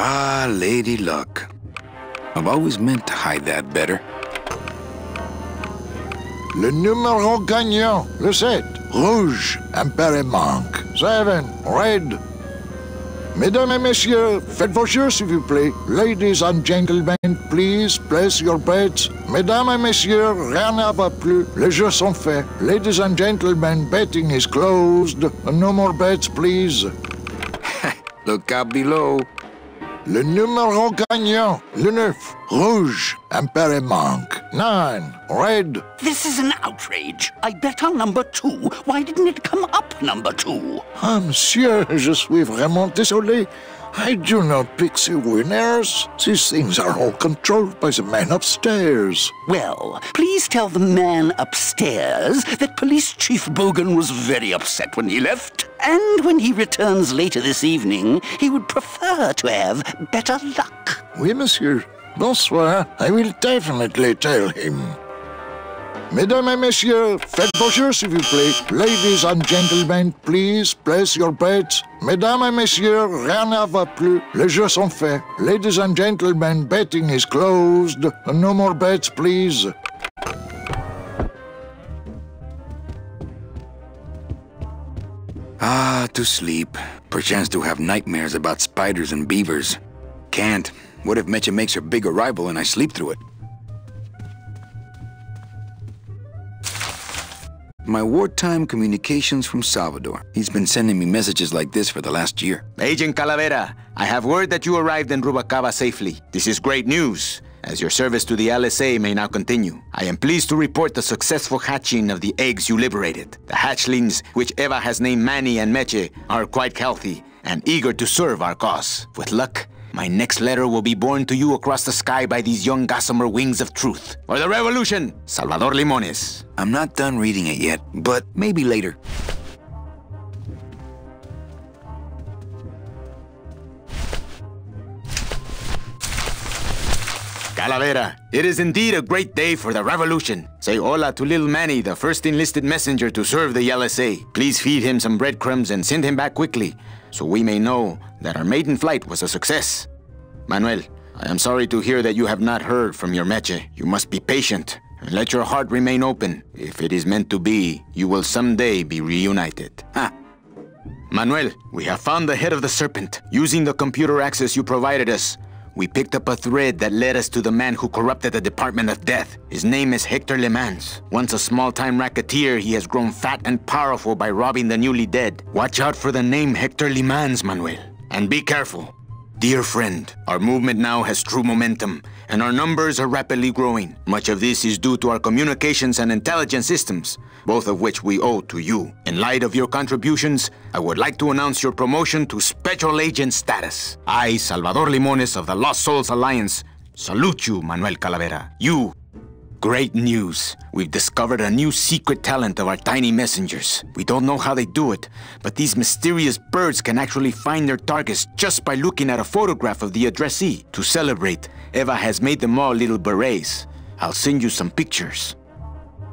Ah, Lady Luck. I've always meant to hide that better. Le numéro gagnant, le 7, rouge, impair et manque. 7, red. Mesdames et messieurs, faites vos jeux s'il vous plaît. Ladies and gentlemen, please place your bets. Mesdames et messieurs, rien ne va plus. Les jeux sont faits. Ladies and gentlemen, betting is closed. No more bets, please. Look out below. Le numéro gagnant, le 9, rouge, impair et manque. 9, red. This is an outrage. I bet on number 2. Why didn't it come up number 2? Ah, monsieur, je suis vraiment désolé. I do not pick the winners. These things are all controlled by the man upstairs. Well, please tell the man upstairs that Police Chief Bogan was very upset when he left. And when he returns later this evening, he would prefer to have better luck. Oui, monsieur. Bonsoir. I will definitely tell him. Mesdames et messieurs, faites vos jeux s'il vous plaît. Ladies and gentlemen, please place your bets. Mesdames et messieurs, rien ne va plus. Les jeux sont faits. Ladies and gentlemen, betting is closed. No more bets, please. Ah, to sleep. Perchance to have nightmares about spiders and beavers. Can't. What if Meche makes her big arrival and I sleep through it? My wartime communications from Salvador. He's been sending me messages like this for the last year. Agent Calavera, I have word that you arrived in Rubalcaba safely. This is great news, as your service to the LSA may now continue. I am pleased to report the successful hatching of the eggs you liberated. The hatchlings, which Eva has named Manny and Meche, are quite healthy and eager to serve our cause. With luck, my next letter will be borne to you across the sky by these young gossamer wings of truth. For the revolution, Salvador Limones. I'm not done reading it yet, but maybe later. Calavera, it is indeed a great day for the revolution. Say hola to little Manny, the first enlisted messenger to serve the LSA. Please feed him some breadcrumbs and send him back quickly, so we may know that our maiden flight was a success. Manuel, I am sorry to hear that you have not heard from your Meche. You must be patient and let your heart remain open. If it is meant to be, you will someday be reunited. Ah. Manuel, we have found the head of the serpent. Using the computer access you provided us, we picked up a thread that led us to the man who corrupted the Department of Death. His name is Hector Le Mans. Once a small-time racketeer, he has grown fat and powerful by robbing the newly dead. Watch out for the name Hector Le Mans, Manuel. And be careful. Dear friend, our movement now has true momentum, and our numbers are rapidly growing. Much of this is due to our communications and intelligence systems, both of which we owe to you. In light of your contributions, I would like to announce your promotion to Special Agent status. I, Salvador Limones of the Lost Souls Alliance, salute you, Manuel Calavera. You. Great news. We've discovered a new secret talent of our tiny messengers. We don't know how they do it, but these mysterious birds can actually find their targets just by looking at a photograph of the addressee. To celebrate, Eva has made them all little berets. I'll send you some pictures.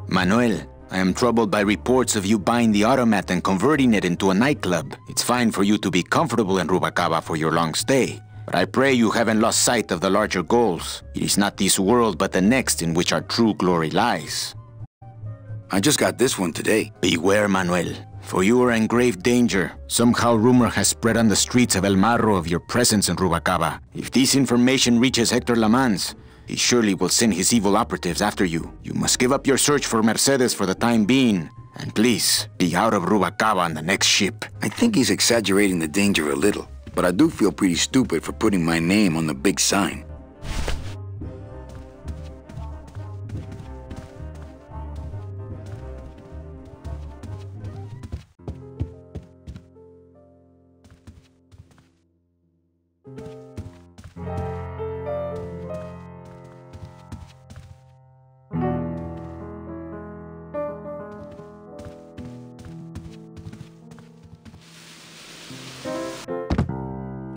Manuel, I am troubled by reports of you buying the automat and converting it into a nightclub. It's fine for you to be comfortable in Rubalcaba for your long stay, but I pray you haven't lost sight of the larger goals. It is not this world, but the next in which our true glory lies. I just got this one today. Beware, Manuel, for you are in grave danger. Somehow rumor has spread on the streets of El Marro of your presence in Rubalcaba. If this information reaches Hector Le Mans, he surely will send his evil operatives after you. You must give up your search for Mercedes for the time being, and please, be out of Rubalcaba on the next ship. I think he's exaggerating the danger a little, but I do feel pretty stupid for putting my name on the big sign.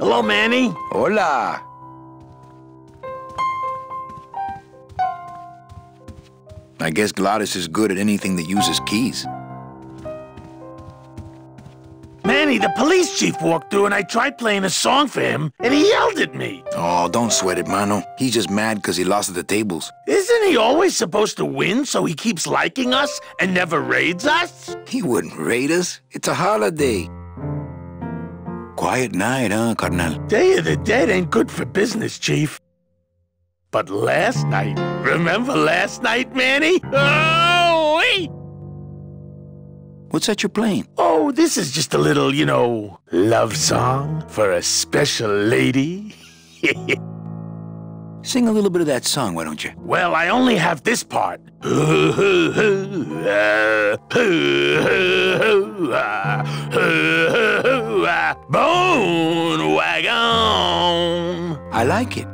Hello, Manny. Hola. I guess Gladys is good at anything that uses keys. Manny, Manny, the police chief walked through and I tried playing a song for him and he yelled at me. Oh, don't sweat it, Mano. He's just mad because he lost at the tables. Isn't he always supposed to win so he keeps liking us and never raids us? He wouldn't raid us. It's a holiday. Quiet night, huh, carnal? Day of the Dead ain't good for business, Chief. But last night, remember last night, Manny? Oh, wait! What's that you're playing? Oh, this is just a little, you know, love song for a special lady. Sing a little bit of that song, why don't you? Well, I only have this part. Bone wagon. I like it.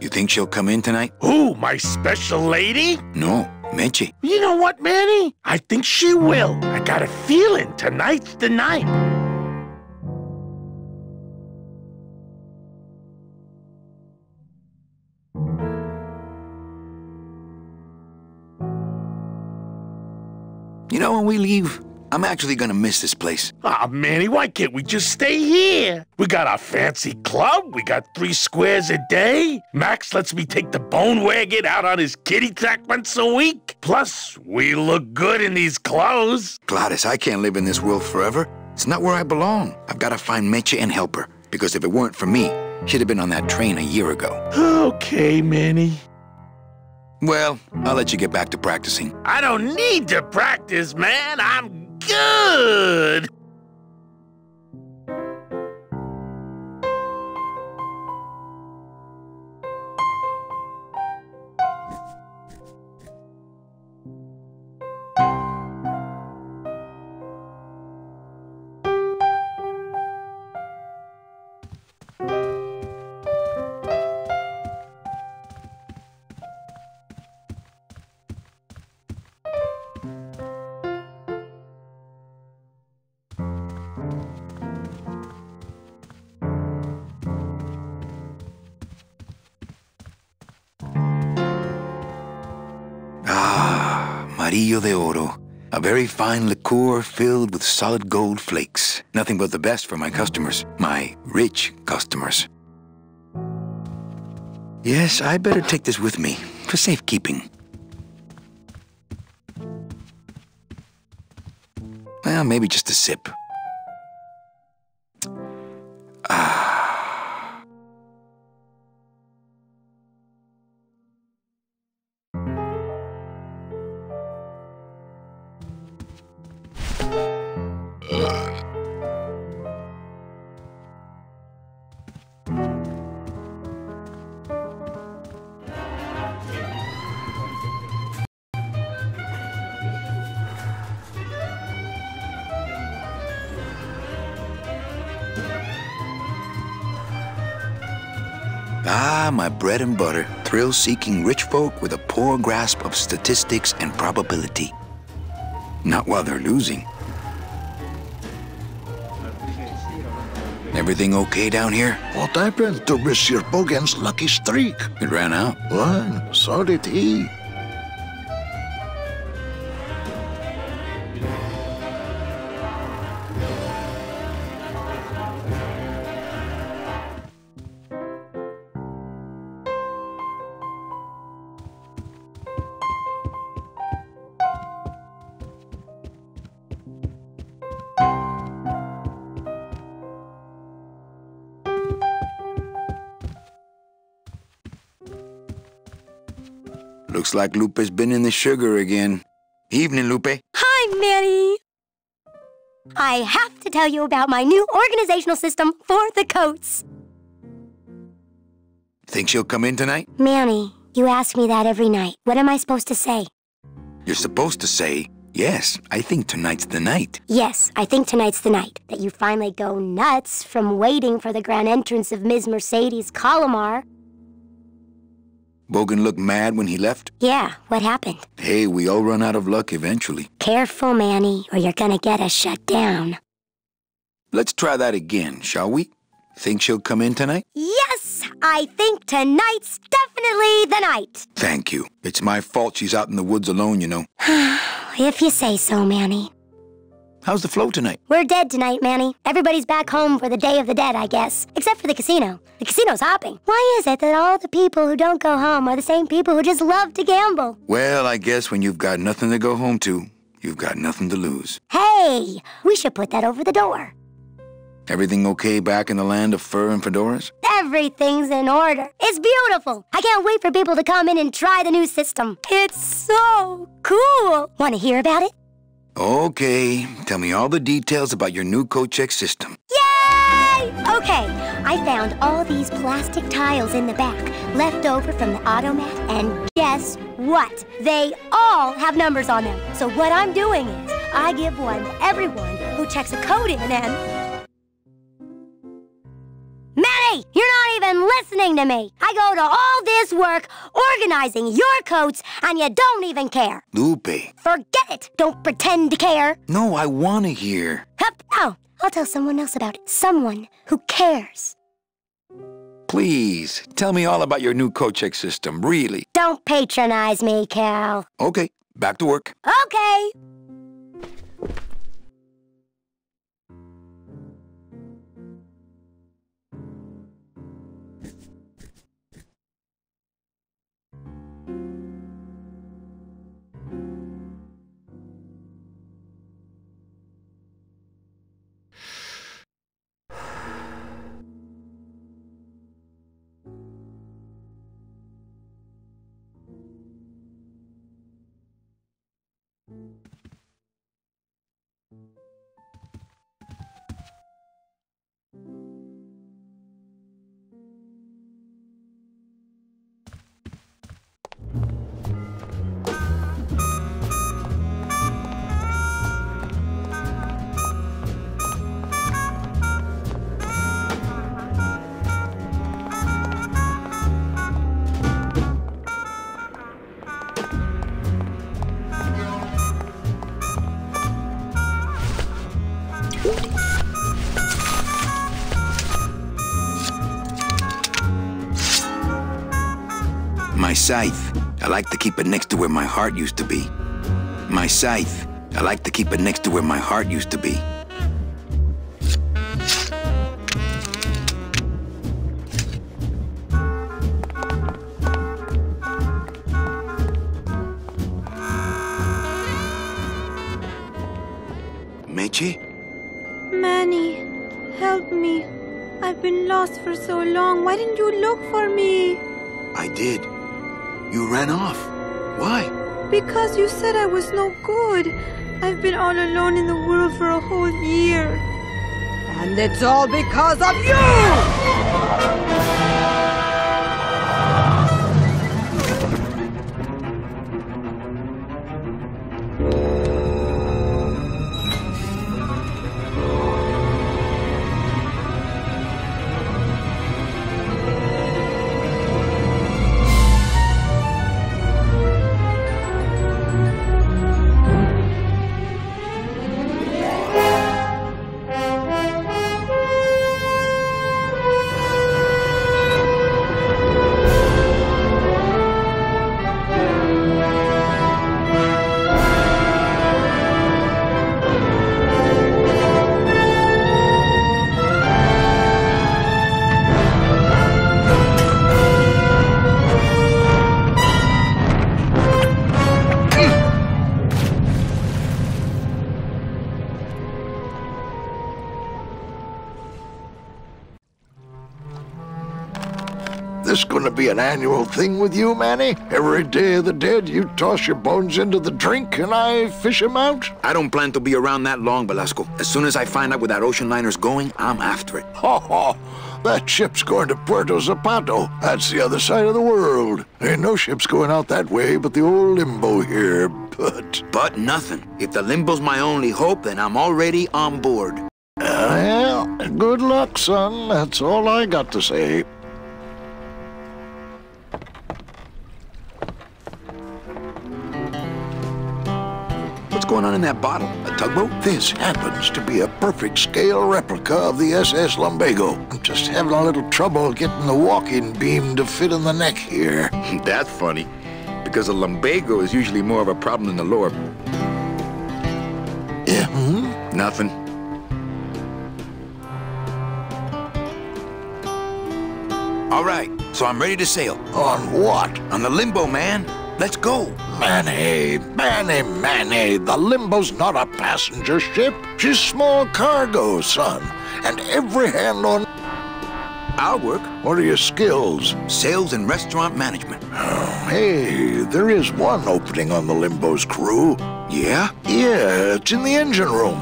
You think she'll come in tonight? Who, my special lady? No, Meche. You know what, Manny? I think she will. I got a feeling tonight's the night. You know, when we leave, I'm actually gonna miss this place. Aw, Manny, why can't we just stay here? We got our fancy club, we got 3 squares a day. Max lets me take the bone wagon out on his kitty track once a week. Plus, we look good in these clothes. Gladys, I can't live in this world forever. It's not where I belong. I've gotta find Meche and help her. Because if it weren't for me, she'd have been on that train a year ago. Okay, Manny. Well, I'll let you get back to practicing. I don't need to practice, man. I'm good. Amarillo de Oro. A very fine liqueur filled with solid gold flakes. Nothing but the best for my customers. My rich customers. Yes, I better take this with me for safekeeping. Well, maybe just a sip. Ah, my bread and butter. Thrill-seeking rich folk with a poor grasp of statistics and probability. Not while they're losing. Everything okay down here? What happened to Monsieur Bogan's lucky streak? It ran out. Well, so did he. Looks like Lupe's been in the sugar again. Evening, Lupe. Hi, Manny. I have to tell you about my new organizational system for the coats. Think she'll come in tonight? Manny, you ask me that every night. What am I supposed to say? You're supposed to say, yes, I think tonight's the night. Yes, I think tonight's the night. That you finally go nuts from waiting for the grand entrance of Ms. Mercedes Colomar. Bogan looked mad when he left? Yeah, what happened? Hey, we all run out of luck eventually. Careful, Manny, or you're gonna get us shut down. Let's try that again, shall we? Think she'll come in tonight? Yes, I think tonight's definitely the night. Thank you. It's my fault she's out in the woods alone, you know. If you say so, Manny. How's the flow tonight? We're dead tonight, Manny. Everybody's back home for the Day of the Dead, I guess. Except for the casino. The casino's hopping. Why is it that all the people who don't go home are the same people who just love to gamble? Well, I guess when you've got nothing to go home to, you've got nothing to lose. Hey, we should put that over the door. Everything okay back in the land of fur and fedoras? Everything's in order. It's beautiful. I can't wait for people to come in and try the new system. It's so cool. Want to hear about it? Okay, tell me all the details about your new coat check system. Yay! Okay, I found all these plastic tiles in the back, left over from the automat, and guess what? They all have numbers on them. So what I'm doing is, I give one to everyone who checks a code in and... Manny, you're not even listening to me. I go to all this work organizing your coats, and you don't even care. Lupe. Forget it. Don't pretend to care. No, I want to hear. Hup. Oh, I'll tell someone else about it. Someone who cares. Please, tell me all about your new coat check system, really. Don't patronize me, Cal. Okay, back to work. Okay. My scythe, I like to keep it next to where my heart used to be. My scythe, I like to keep it next to where my heart used to be. Meche? Manny, help me. I've been lost for so long. Why didn't you look for me? I did. You ran off. Why? Because you said I was no good. I've been all alone in the world for a whole year. And it's all because of you! This gonna be an annual thing with you, Manny? Every Day of the Dead, you toss your bones into the drink and I fish 'em out? I don't plan to be around that long, Velasco. As soon as I find out where that ocean liner's going, I'm after it. Ho ho! That ship's going to Puerto Zapato. That's the other side of the world. Ain't no ships going out that way but the old Limbo here, But nothing. If the Limbo's my only hope, then I'm already on board. Well, good luck, son. That's all I got to say. What's going on in that bottle? A tugboat? This happens to be a perfect scale replica of the SS Lumbago. I'm just having a little trouble getting the walking beam to fit in the neck here. That's funny, because a lumbago is usually more of a problem than the lower. Yeah, Nothing. All right, so I'm ready to sail. On what? On the Limbo, man. Let's go. Manny, the Limbo's not a passenger ship. She's small cargo, son. And every hand on... I'll work. What are your skills? Sales and restaurant management. Oh, hey, there is one opening on the Limbo's crew. Yeah? Yeah, it's in the engine room.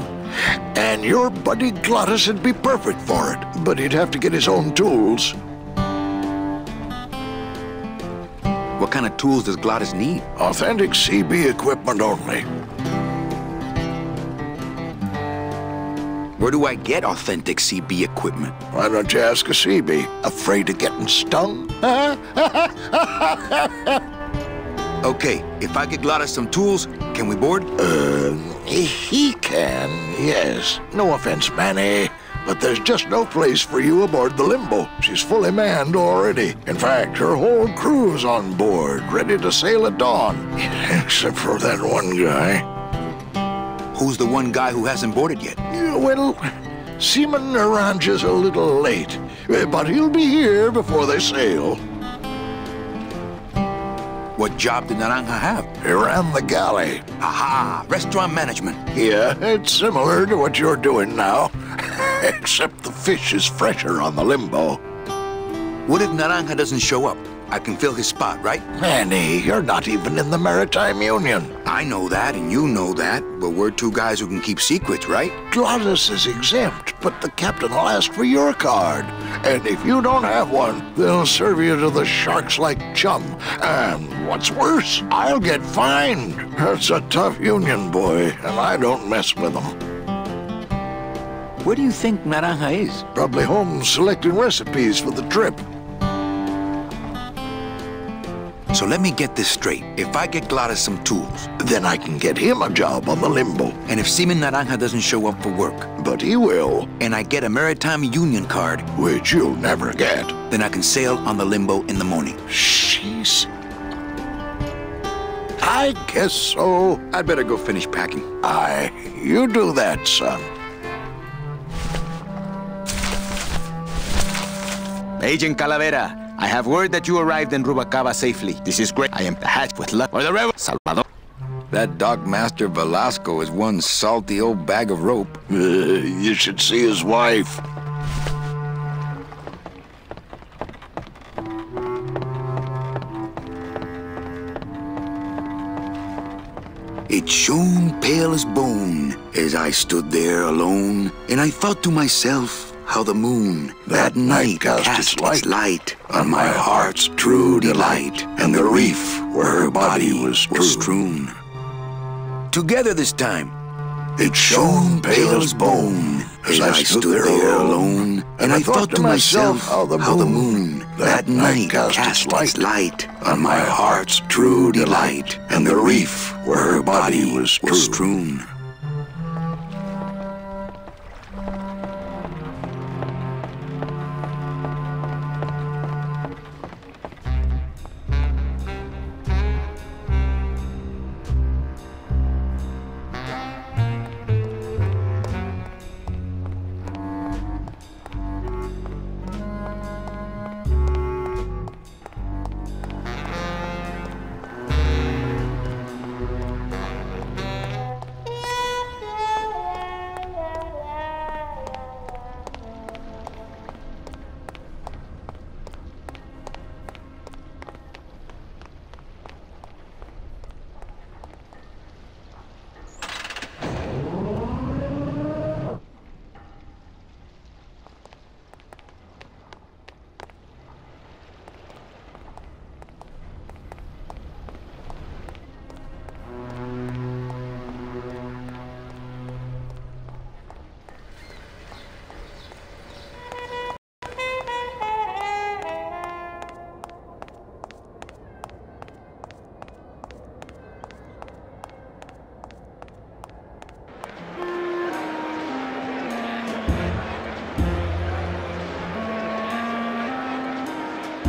And your buddy Glottis would be perfect for it. But he'd have to get his own tools. What kind of tools does Glottis need? Authentic CB equipment only. Where do I get authentic CB equipment? Why don't you ask a CB? Afraid of getting stung? Okay, if I get Glottis some tools, can we board? He can, yes. No offense, Manny, but there's just no place for you aboard the Limbo. She's fully manned already. In fact, her whole crew's on board, ready to sail at dawn. Except for that one guy. Who's the one guy who hasn't boarded yet? Yeah, well, Seaman Naranja's a little late, but he'll be here before they sail. What job did Naranja have? He ran the galley. Aha! Restaurant management. Yeah, it's similar to what you're doing now. Except the fish is fresher on the Limbo. What if Naranja doesn't show up? I can fill his spot, right? Manny, you're not even in the Maritime Union. I know that, and you know that, but we're two guys who can keep secrets, right? Glottis is exempt, but the captain will ask for your card. And if you don't have one, they'll serve you to the sharks like chum. And what's worse, I'll get fined. That's a tough union, boy, and I don't mess with them. Where do you think Naranja is? Probably home selecting recipes for the trip. So let me get this straight. If I get Glottis some tools, then I can get him a job on the Limbo. And if Seaman Naranja doesn't show up for work, but he will, and I get a Maritime Union card, which you'll never get, then I can sail on the Limbo in the morning. Jeez. I guess so. I'd better go finish packing. Aye, you do that, son. Agent Calavera, I have word that you arrived in Rubalcaba safely. This is great. I am the hatch with luck for the rebel. Salvador. That Dockmaster Velasco is one salty old bag of rope. You should see his wife. It shone pale as bone as I stood there alone, and I thought to myself, how the moon that night cast its light on my heart's true delight, and the reef where her body was strewn. Together this time, it shone pale as bone as I stood there alone, and I thought to myself how the moon that night cast its light on my heart's true delight, and the reef where her body was strewn.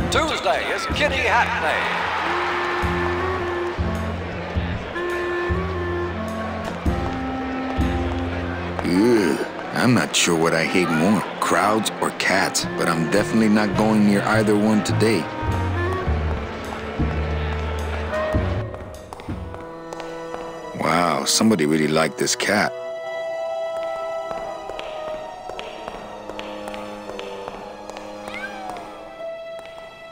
Tuesday is Kitty Hat Day. I'm not sure what I hate more, crowds or cats, but I'm definitely not going near either one today. Wow, somebody really liked this cat.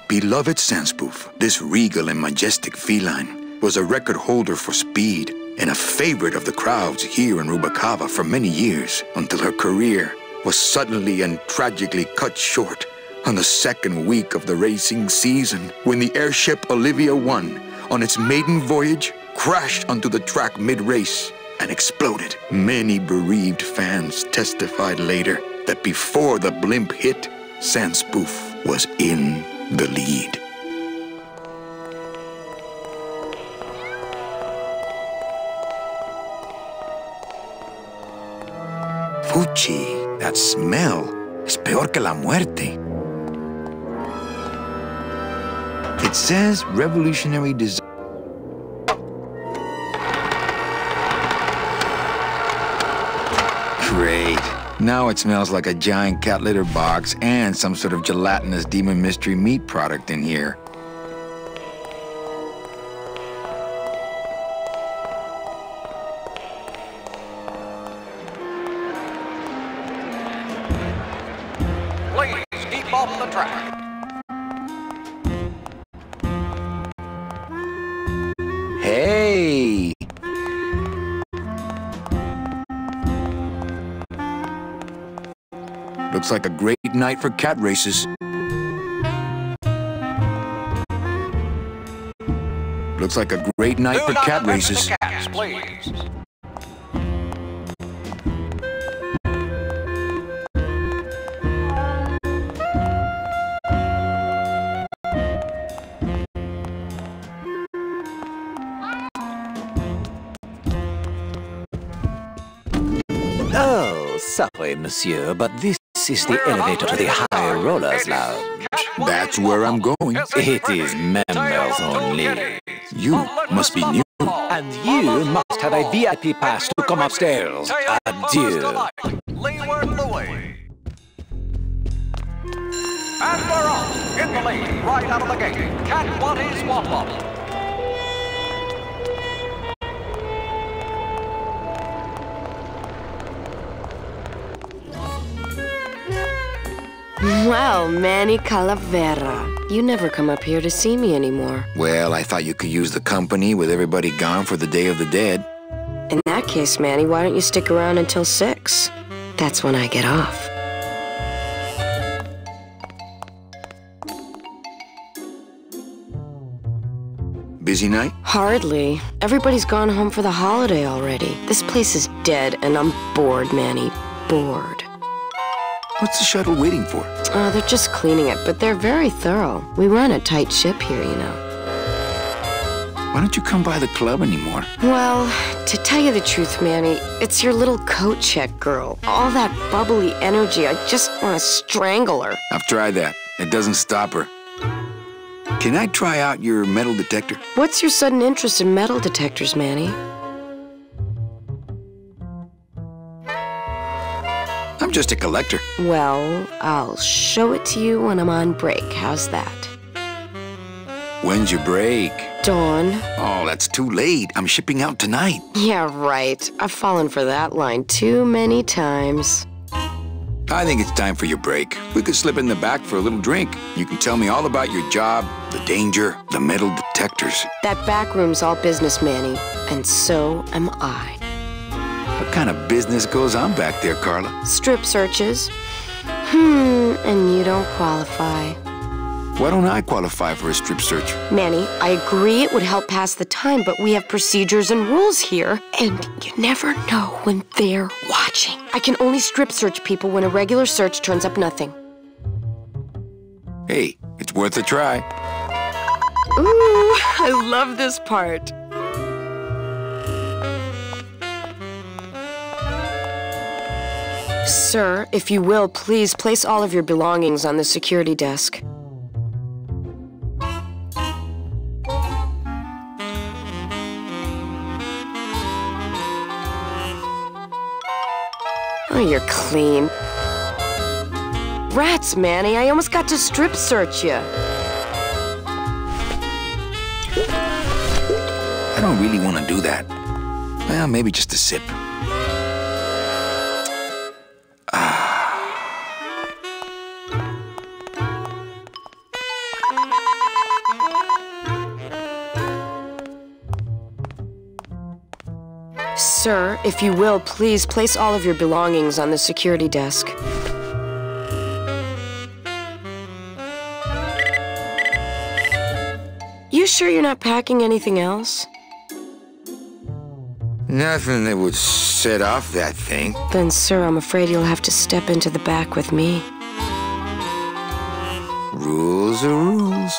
Beloved Sandspoof, this regal and majestic feline was a record holder for speed and a favorite of the crowds here in Rubacava for many years, until her career was suddenly and tragically cut short on the second week of the racing season, when the airship Olivia 1, on its maiden voyage, crashed onto the track mid-race and exploded. Many bereaved fans testified later that before the blimp hit, Sandspoof was in the lead. Fuchi, that smell es peor que la muerte. It says revolutionary design. Great. Now it smells like a giant cat litter box and some sort of gelatinous demon mystery meat product in here. Please keep off the track. Hey! Looks like a great night for cat races. Looks like a great night for cat races. Cats, please. Oh, sorry, monsieur, but this is the elevator to the High Rollers Lounge. That's where I'm going. It is members only. You must be new. And you must have a VIP pass to come upstairs. Adieu. Leeward Louis. And we're off in the lead, right out of the gate. Cat 1 is Womp Womp. Well, Manny Calavera, you never come up here to see me anymore. Well, I thought you could use the company with everybody gone for the Day of the Dead. In that case, Manny, why don't you stick around until 6? That's when I get off. Busy night? Hardly. Everybody's gone home for the holiday already. This place is dead, and I'm bored, Manny. Bored. What's the shuttle waiting for? They're just cleaning it, but they're very thorough. We run a tight ship here, you know. Why don't you come by the club anymore? Well, to tell you the truth, Manny, it's your little coat check girl. All that bubbly energy, I just want to strangle her. I've tried that. It doesn't stop her. Can I try out your metal detector? What's your sudden interest in metal detectors, Manny? I'm just a collector. Well, I'll show it to you when I'm on break. How's that? When's your break? Dawn. Oh, that's too late. I'm shipping out tonight. Yeah, right. I've fallen for that line too many times. I think it's time for your break. We could slip in the back for a little drink. You can tell me all about your job, the danger, the metal detectors. That back room's all business, Manny. And so am I. What kind of business goes on back there, Carla? Strip searches. And you don't qualify. Why don't I qualify for a strip search? Manny, I agree it would help pass the time, but we have procedures and rules here. And you never know when they're watching. I can only strip search people when a regular search turns up nothing. Hey, it's worth a try. Ooh, I love this part. Sir, if you will, please place all of your belongings on the security desk. Oh, you're clean. Rats, Manny, I almost got to strip search you. I don't really want to do that. Well, maybe just a sip. Sir, if you will, please place all of your belongings on the security desk. You sure you're not packing anything else? Nothing that would set off that thing. Then, sir, I'm afraid you'll have to step into the back with me. Rules are rules.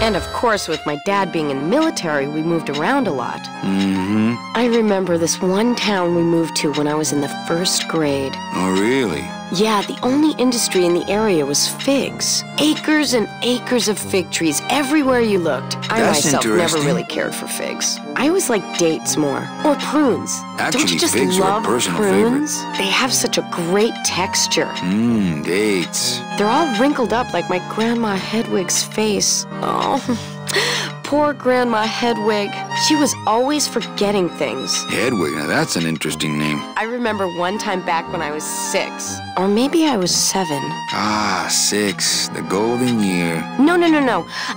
And of course, with my dad being in the military, we moved around a lot. Mm-hmm. I remember this one town we moved to when I was in the 1st grade. Oh, really? Yeah, the only industry in the area was figs. Acres and acres of fig trees everywhere you looked. I myself never really cared for figs. I always liked dates more. Or prunes. Actually, don't you just figs love are a personal prunes? favorite. They have such a great texture. Dates. They're all wrinkled up like my Grandma Hedwig's face. Oh, poor Grandma Hedwig. She was always forgetting things. Hedwig, now that's an interesting name. I remember one time back when I was 6. Or maybe I was 7. Ah, 6. The golden year. No.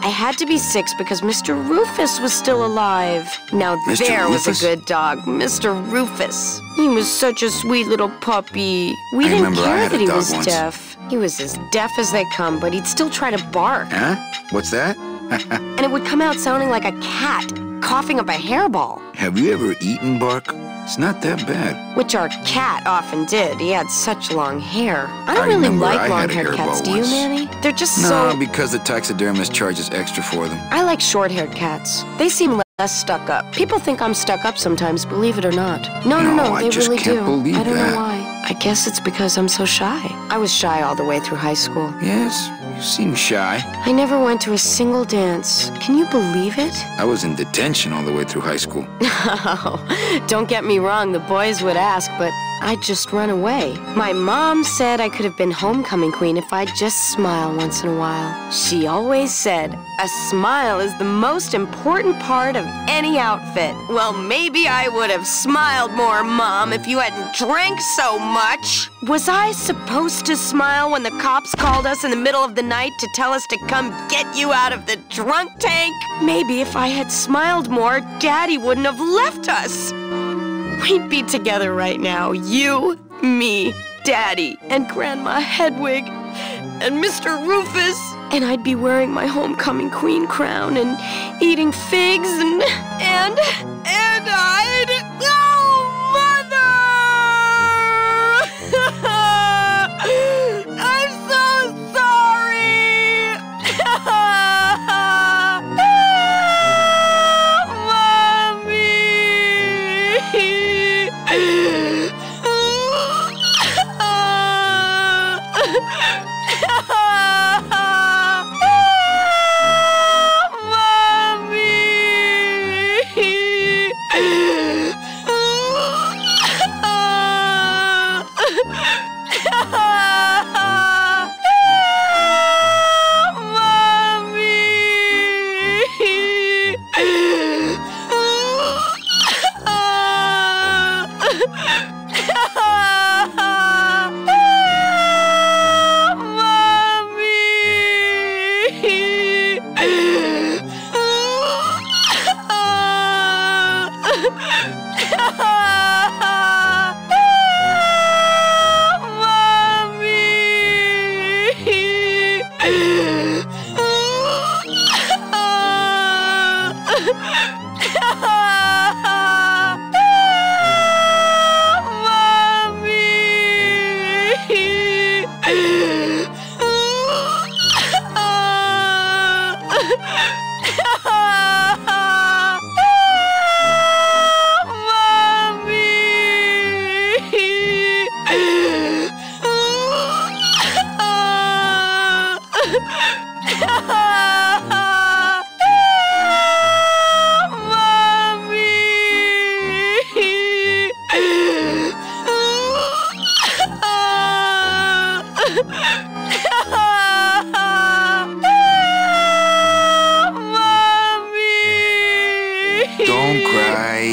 I had to be 6 because Mr. Rufus was still alive. Now Mr. there was Rufus? a good dog, Mr. Rufus. He was such a sweet little puppy. We I didn't remember I care had that a he dog was once. deaf. He was as deaf as they come, but he'd still try to bark. Huh? What's that? And it would come out sounding like a cat, coughing up a hairball. Have you ever eaten bark? It's not that bad. Which our cat often did. He had such long hair. I don't I really remember like I had a long-haired cats, hairball do you, once. Manny? They're just No, so... because the taxidermist charges extra for them. I like short-haired cats. They seem less stuck up. People think I'm stuck up sometimes, believe it or not. No, I they just really can't do. believe I don't that. know why. I guess it's because I'm so shy. I was shy all the way through high school. Yes, you seem shy. I never went to a single dance. Can you believe it? I was in detention all the way through high school. Oh, don't get me wrong, the boys would ask, but I'd just run away. My mom said I could have been homecoming queen if I'd just smile once in a while. She always said, a smile is the most important part of any outfit. Well, maybe I would have smiled more, Mom, if you hadn't drank so much. Was I supposed to smile when the cops called us in the middle of the night to tell us to come get you out of the drunk tank? Maybe if I had smiled more, Daddy wouldn't have left us. We'd be together right now, you, me, Daddy, and Grandma Hedwig, and Mr. Rufus. And I'd be wearing my homecoming queen crown and eating figs and I'd... Oh, Mother! I'm so sorry!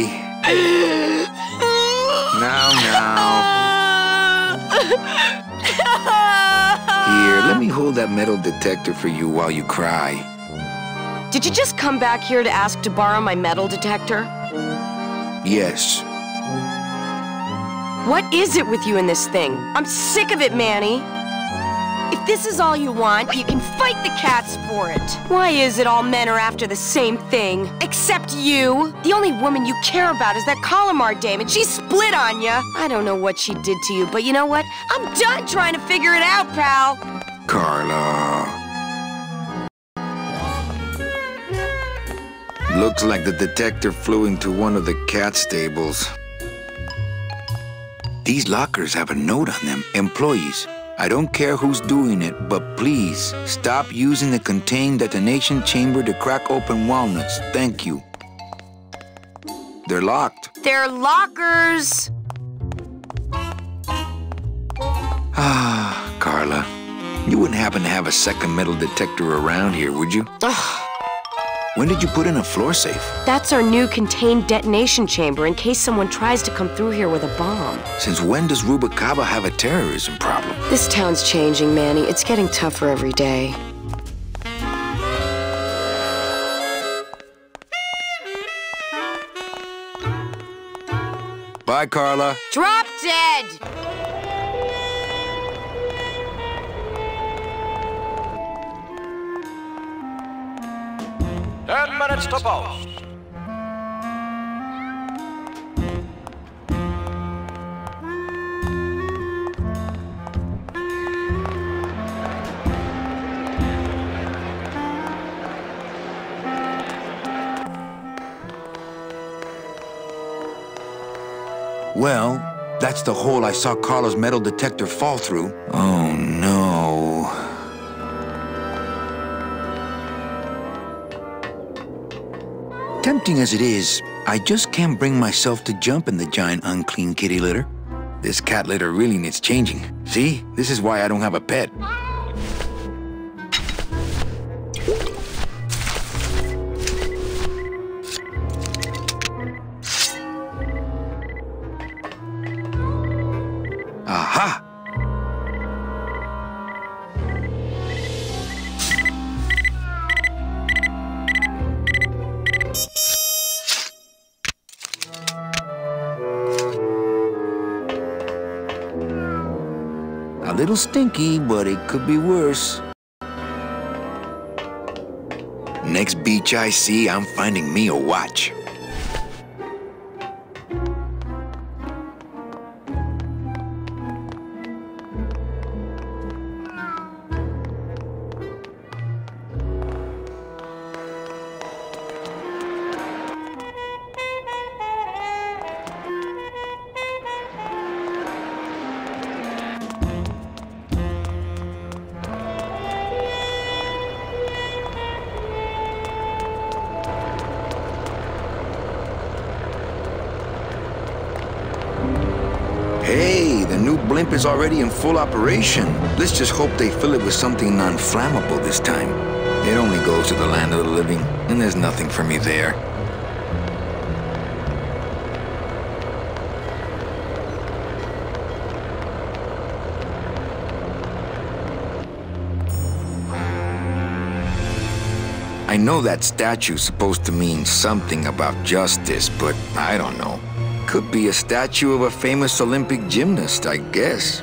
cry. Now. Here, let me hold that metal detector for you while you cry. Did you just come back here to ask to borrow my metal detector? Yes. What is it with you in this thing? I'm sick of it, Manny. If this is all you want, you can fight the cats for it. Why is it all men are after the same thing? Except you. The only woman you care about is that Calamar dame, and she split on you. I don't know what she did to you, but you know what? I'm done trying to figure it out, pal. Carla. Looks like the detector flew into one of the cat stables. These lockers have a note on them. Employees. I don't care who's doing it, but please stop using the contained detonation chamber to crack open walnuts. Thank you. They're locked. They're lockers. Ah, Carla. You wouldn't happen to have a second metal detector around here, would you? Ugh. When did you put in a floor safe? That's our new contained detonation chamber in case someone tries to come through here with a bomb. Since when does Rubalcaba have a terrorism problem? This town's changing, Manny. It's getting tougher every day. Bye, Carla. Drop dead! 10 minutes to post. Well, that's the hole I saw Carla's metal detector fall through. Oh, no. Tempting as it is, I just can't bring myself to jump in the giant unclean kitty litter. This cat litter really needs changing. See? This is why I don't have a pet. Aha! A little stinky, but it could be worse. Next beach I see, I'm finding me a watch. Hey, the new blimp is already in full operation. Let's just hope they fill it with something non-flammable this time. It only goes to the land of the living, and there's nothing for me there. I know that statue's supposed to mean something about justice, but I don't know. Could be a statue of a famous Olympic gymnast, I guess.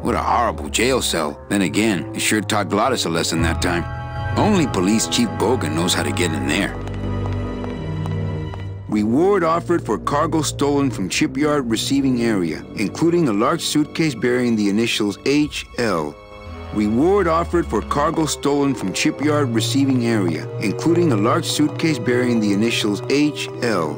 What a horrible jail cell. Then again, it sure taught Glottis a lesson that time. Only Police Chief Bogan knows how to get in there. Reward offered for cargo stolen from shipyard receiving area, including a large suitcase bearing the initials HL. Reward offered for cargo stolen from shipyard receiving area, including a large suitcase bearing the initials HL.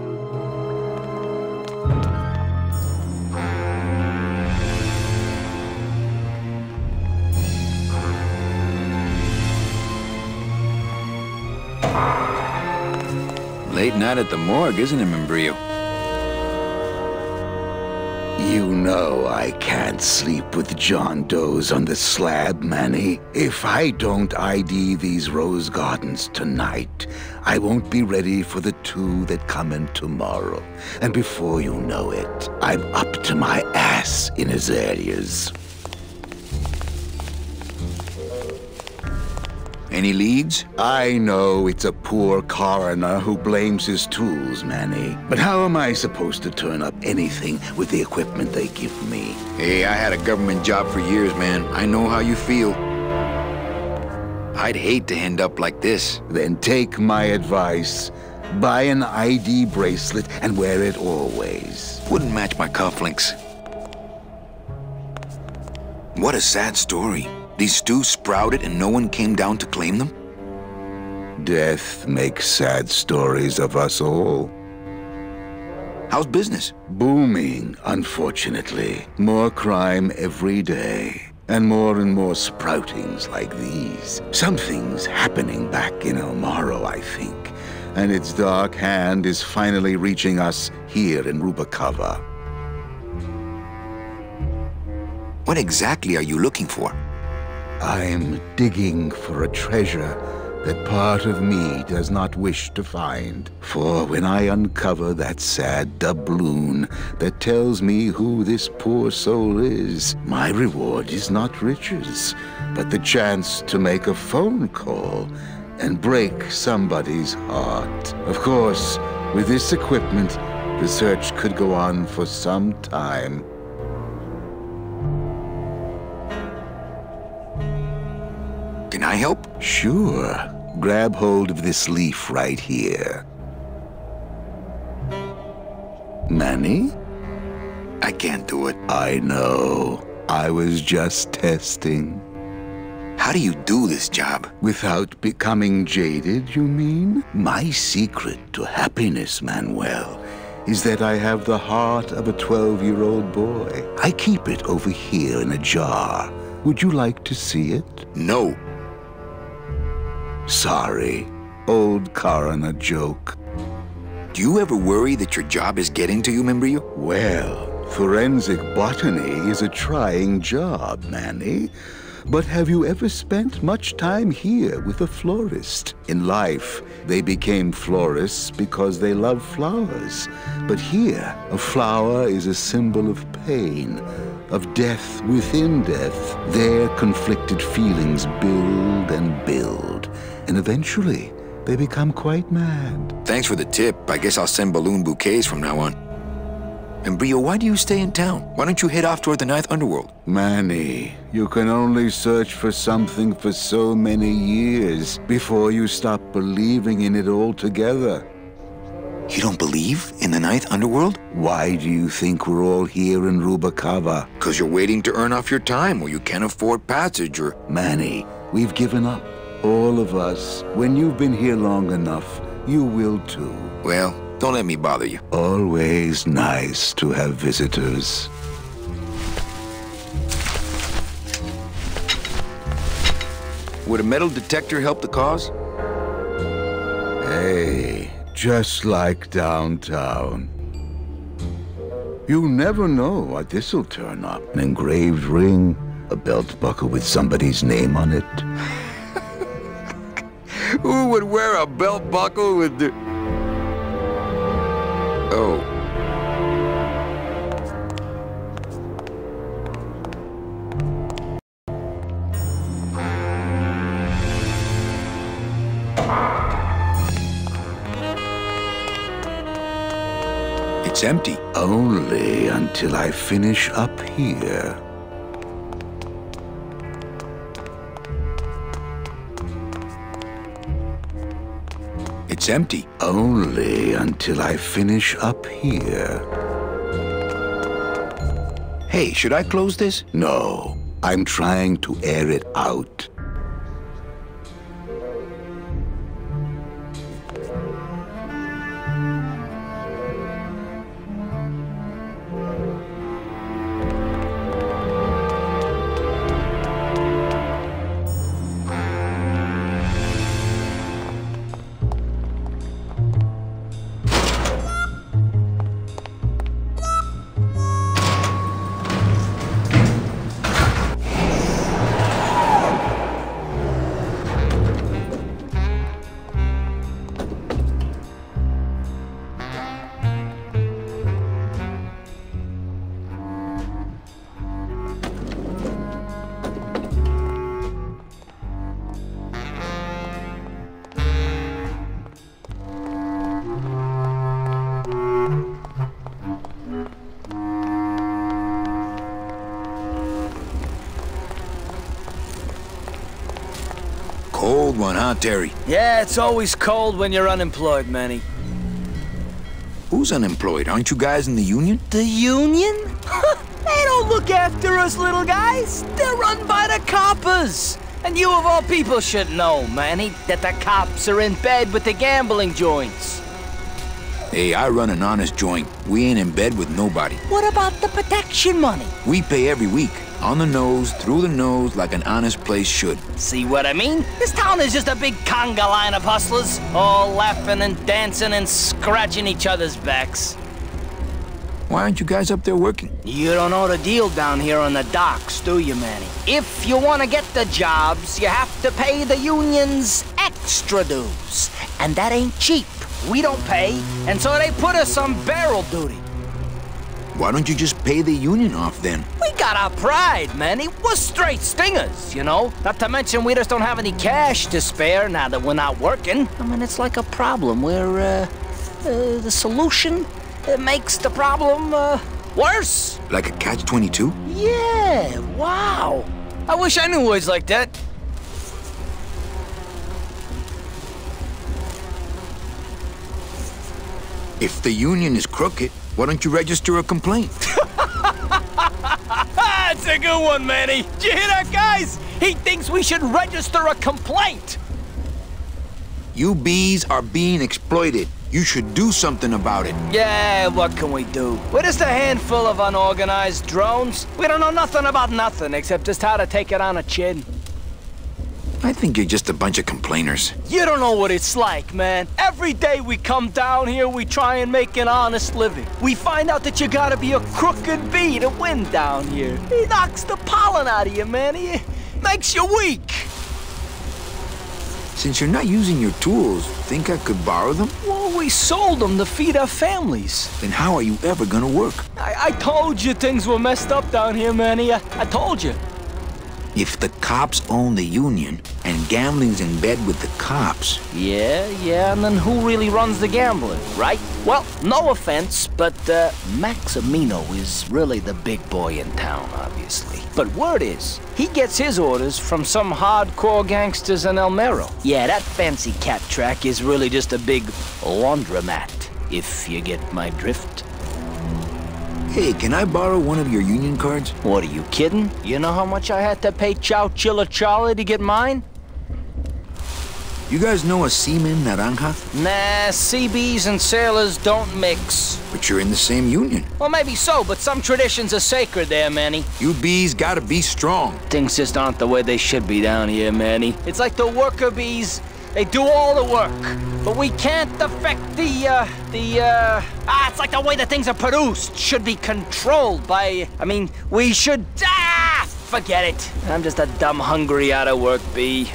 Late night at the morgue, isn't it, Membrillo? You know I can't sleep with John Doe's on the slab, Manny. If I don't ID these rose gardens tonight, I won't be ready for the 2 that come in tomorrow. And before you know it, I'm up to my ass in azaleas. Any leads? I know it's a poor coroner who blames his tools, Manny. But how am I supposed to turn up anything with the equipment they give me? Hey, I had a government job for years, man. I know how you feel. I'd hate to end up like this. Then take my advice. Buy an ID bracelet and wear it always. Wouldn't match my cufflinks. What a sad story. These stews sprouted and no one came down to claim them? Death makes sad stories of us all. How's business? Booming, unfortunately. More crime every day. And more sproutings like these. Something's happening back in El Morro, I think. And its dark hand is finally reaching us here in Rubacava. What exactly are you looking for? I'm digging for a treasure that part of me does not wish to find. For when I uncover that sad doubloon that tells me who this poor soul is, my reward is not riches, but the chance to make a phone call and break somebody's heart. Of course, with this equipment, the search could go on for some time. Can I help? Sure. Grab hold of this leaf right here. Manny? I can't do it. I know. I was just testing. How do you do this job? Without becoming jaded, you mean? My secret to happiness, Manuel, is that I have the heart of a 12-year-old boy. I keep it over here in a jar. Would you like to see it? No. Sorry. Old coroner joke. Do you ever worry that your job is getting to you, Membrillo? Well, forensic botany is a trying job, Manny. But have you ever spent much time here with a florist? In life, they became florists because they love flowers. But here, a flower is a symbol of pain, of death within death. Their conflicted feelings build and build, and eventually, they become quite mad. Thanks for the tip. I guess I'll send balloon bouquets from now on. Membrillo, why do you stay in town? Why don't you head off toward the Ninth Underworld? Manny, you can only search for something for so many years before you stop believing in it altogether. You don't believe in the Ninth Underworld? Why do you think we're all here in Rubacava? 'Cause you're waiting to earn off your time or you can't afford passage or... Manny, we've given up. All of us. When you've been here long enough, you will too. Well, don't let me bother you. Always nice to have visitors. Would a metal detector help the cause? Hey, just like downtown. You never know what this'll turn up. An engraved ring, a belt buckle with somebody's name on it. Who would wear a belt buckle with the... Oh. It's empty. Only until I finish up here. It's empty. Only until I finish up here. Hey, should I close this? No, I'm trying to air it out. Cold one, huh, Terry? Yeah, it's always cold when you're unemployed, Manny. Who's unemployed? Aren't you guys in the union? The union? They don't look after us little guys. They're run by the coppers. And you of all people should know, Manny, that the cops are in bed with the gambling joints. Hey, I run an honest joint. We ain't in bed with nobody. What about the protection money? We pay every week. On the nose, through the nose, like an honest place should. See what I mean? This town is just a big conga line of hustlers, all laughing and dancing and scratching each other's backs. Why aren't you guys up there working? You don't know the deal down here on the docks, do you, Manny? If you want to get the jobs, you have to pay the unions extra dues. And that ain't cheap. We don't pay, and so they put us on barrel duty. Why don't you just pay the union off then? We got our pride, Manny. We're straight stingers, you know? Not to mention we just don't have any cash to spare now that we're not working. I mean, it's like a problem where, the solution makes the problem, worse. Like a catch-22? Yeah, wow. I wish I knew words like that. If the union is crooked, why don't you register a complaint? That's a good one, Manny. Did you hear that, guys? He thinks we should register a complaint. You bees are being exploited. You should do something about it. Yeah, what can we do? We're just a handful of unorganized drones. We don't know nothing about nothing except just how to take it on a chin. I think you're just a bunch of complainers. You don't know what it's like, man. Every day we come down here, we try and make an honest living. We find out that you gotta be a crooked bee to win down here. He knocks the pollen out of you, man. He makes you weak. Since you're not using your tools, think I could borrow them? Well, we sold them to feed our families. Then how are you ever gonna work? I told you things were messed up down here, Manny. I told you. If the cops own the union, and gambling's in bed with the cops... Yeah, and then who really runs the gambling, right? Well, no offense, but Maximino is really the big boy in town, obviously. But word is, he gets his orders from some hardcore gangsters in El Mero. Yeah, that fancy cat track is really just a big laundromat, if you get my drift. Hey, can I borrow one of your union cards? What, are you kidding? You know how much I had to pay Chow Chilla Charlie to get mine? You guys know a seaman, Naranja? Nah, CBs and sailors don't mix. But you're in the same union. Well, maybe so, but some traditions are sacred there, Manny. You bees gotta be strong. Things just aren't the way they should be down here, Manny. It's like the worker bees. They do all the work, but we can't affect it's like the way that things are produced should be controlled by, we should, forget it. I'm just a dumb, hungry, out-of-work bee.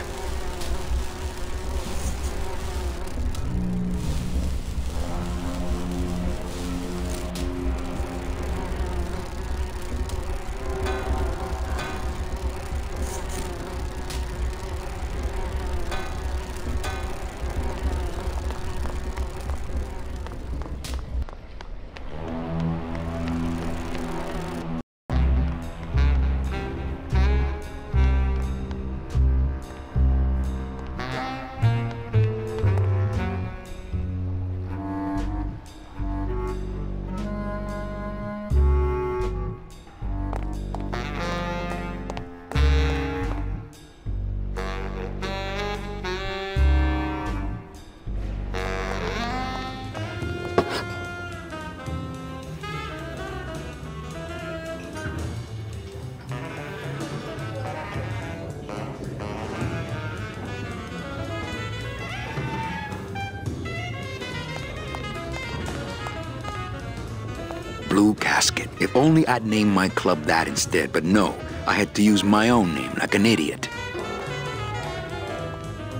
Blue Casket. If only I'd named my club that instead, but no. I had to use my own name, like an idiot.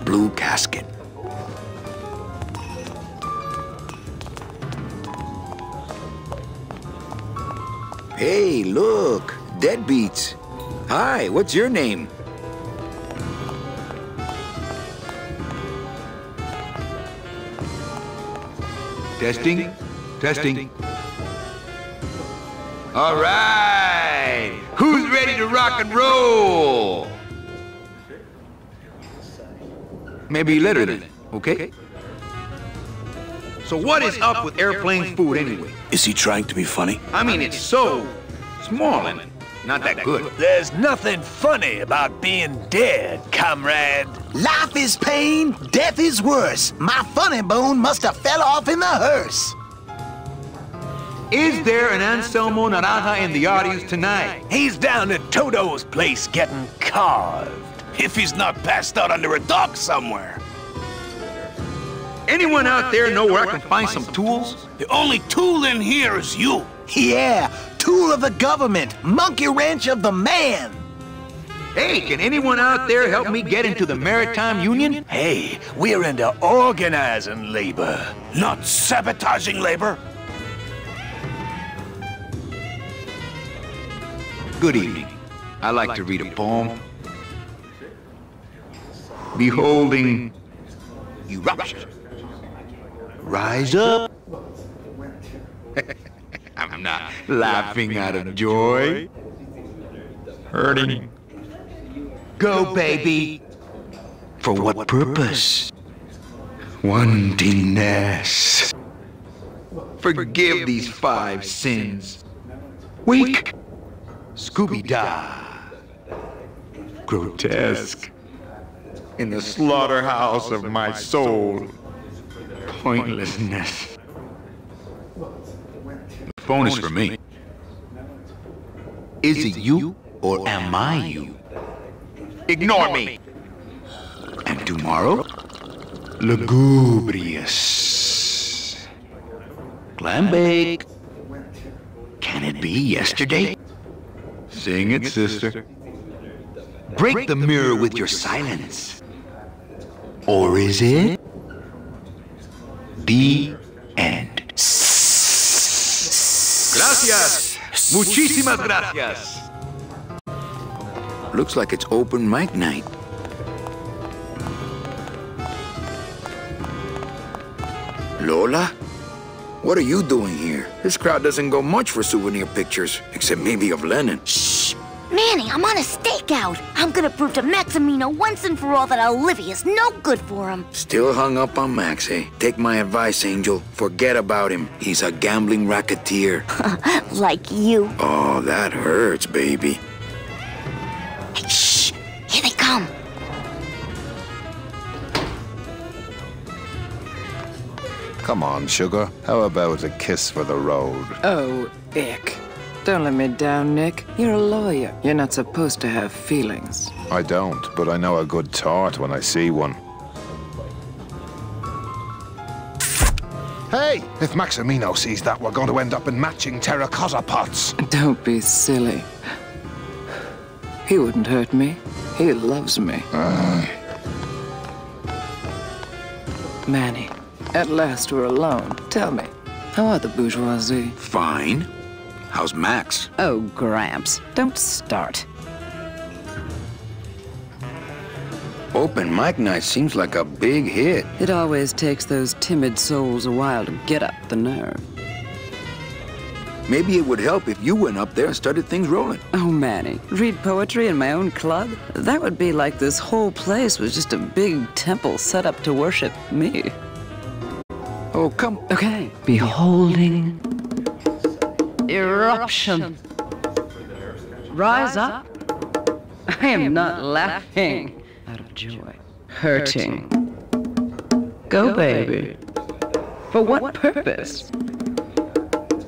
Blue Casket. Hey, look! Deadbeats. Hi, what's your name? Testing? Testing. All right! Who's ready to rock and roll? Maybe later then, okay? So what is up with airplane food anyway? Is he trying to be funny? I mean, it's so small and not that good. There's nothing funny about being dead, comrade. Life is pain, death is worse. My funny bone must have fell off in the hearse. Is there an Anselmo Naranja in the audience tonight? He's down at Toto's place getting carved. If he's not passed out under a dock somewhere. Anyone out there know where I can find some tools? The only tool in here is you. Yeah, tool of the government, monkey wrench of the man. Hey, can anyone out there help me get into the Maritime Union? Hey, we're into organizing labor. Not sabotaging labor. Good evening. I like to read a poem. Beholding eruption. Rise up. I'm not laughing out of joy. Hurting. Go, baby. For what purpose? Wantingness. Forgive these 5 sins. Weak. Scooby-Dah. Grotesque. In the slaughterhouse of my soul. Pointlessness. The phone is for me. Is it you or am I you? Ignore me. And tomorrow? Lugubrious. Clam bake. Can it be yesterday? Sing it, sister. Break the mirror with your silence. Or is it? The end. Gracias. Muchísimas gracias. Looks like it's open mic night. Lola? What are you doing here? This crowd doesn't go much for souvenir pictures, except maybe of Lennon. Shh! Manny, I'm on a stakeout. I'm gonna prove to Maximino once and for all that Olivia's no good for him. Still hung up on Max, eh? Take my advice, Angel. Forget about him. He's a gambling racketeer. Like you. Oh, that hurts, baby. Hey, shh! Here they come. Come on, sugar. How about a kiss for the road? Oh, ick. Don't let me down, Nick. You're a lawyer. You're not supposed to have feelings. I don't, but I know a good tart when I see one. Hey! If Maximino sees that, we're going to end up in matching terracotta pots. Don't be silly. He wouldn't hurt me. He loves me. Manny, at last we're alone. Tell me, how are the bourgeoisie? Fine. How's Max? Oh, Gramps, don't start. Open mic night seems like a big hit. It always takes those timid souls a while to get up the nerve. Maybe it would help if you went up there and started things rolling. Oh, Manny, read poetry in my own club? That would be like this whole place was just a big temple set up to worship me. Oh, come. Okay. Beholding eruption. Rise up. I am not laughing out of joy. Hurting. Go, baby. For what purpose?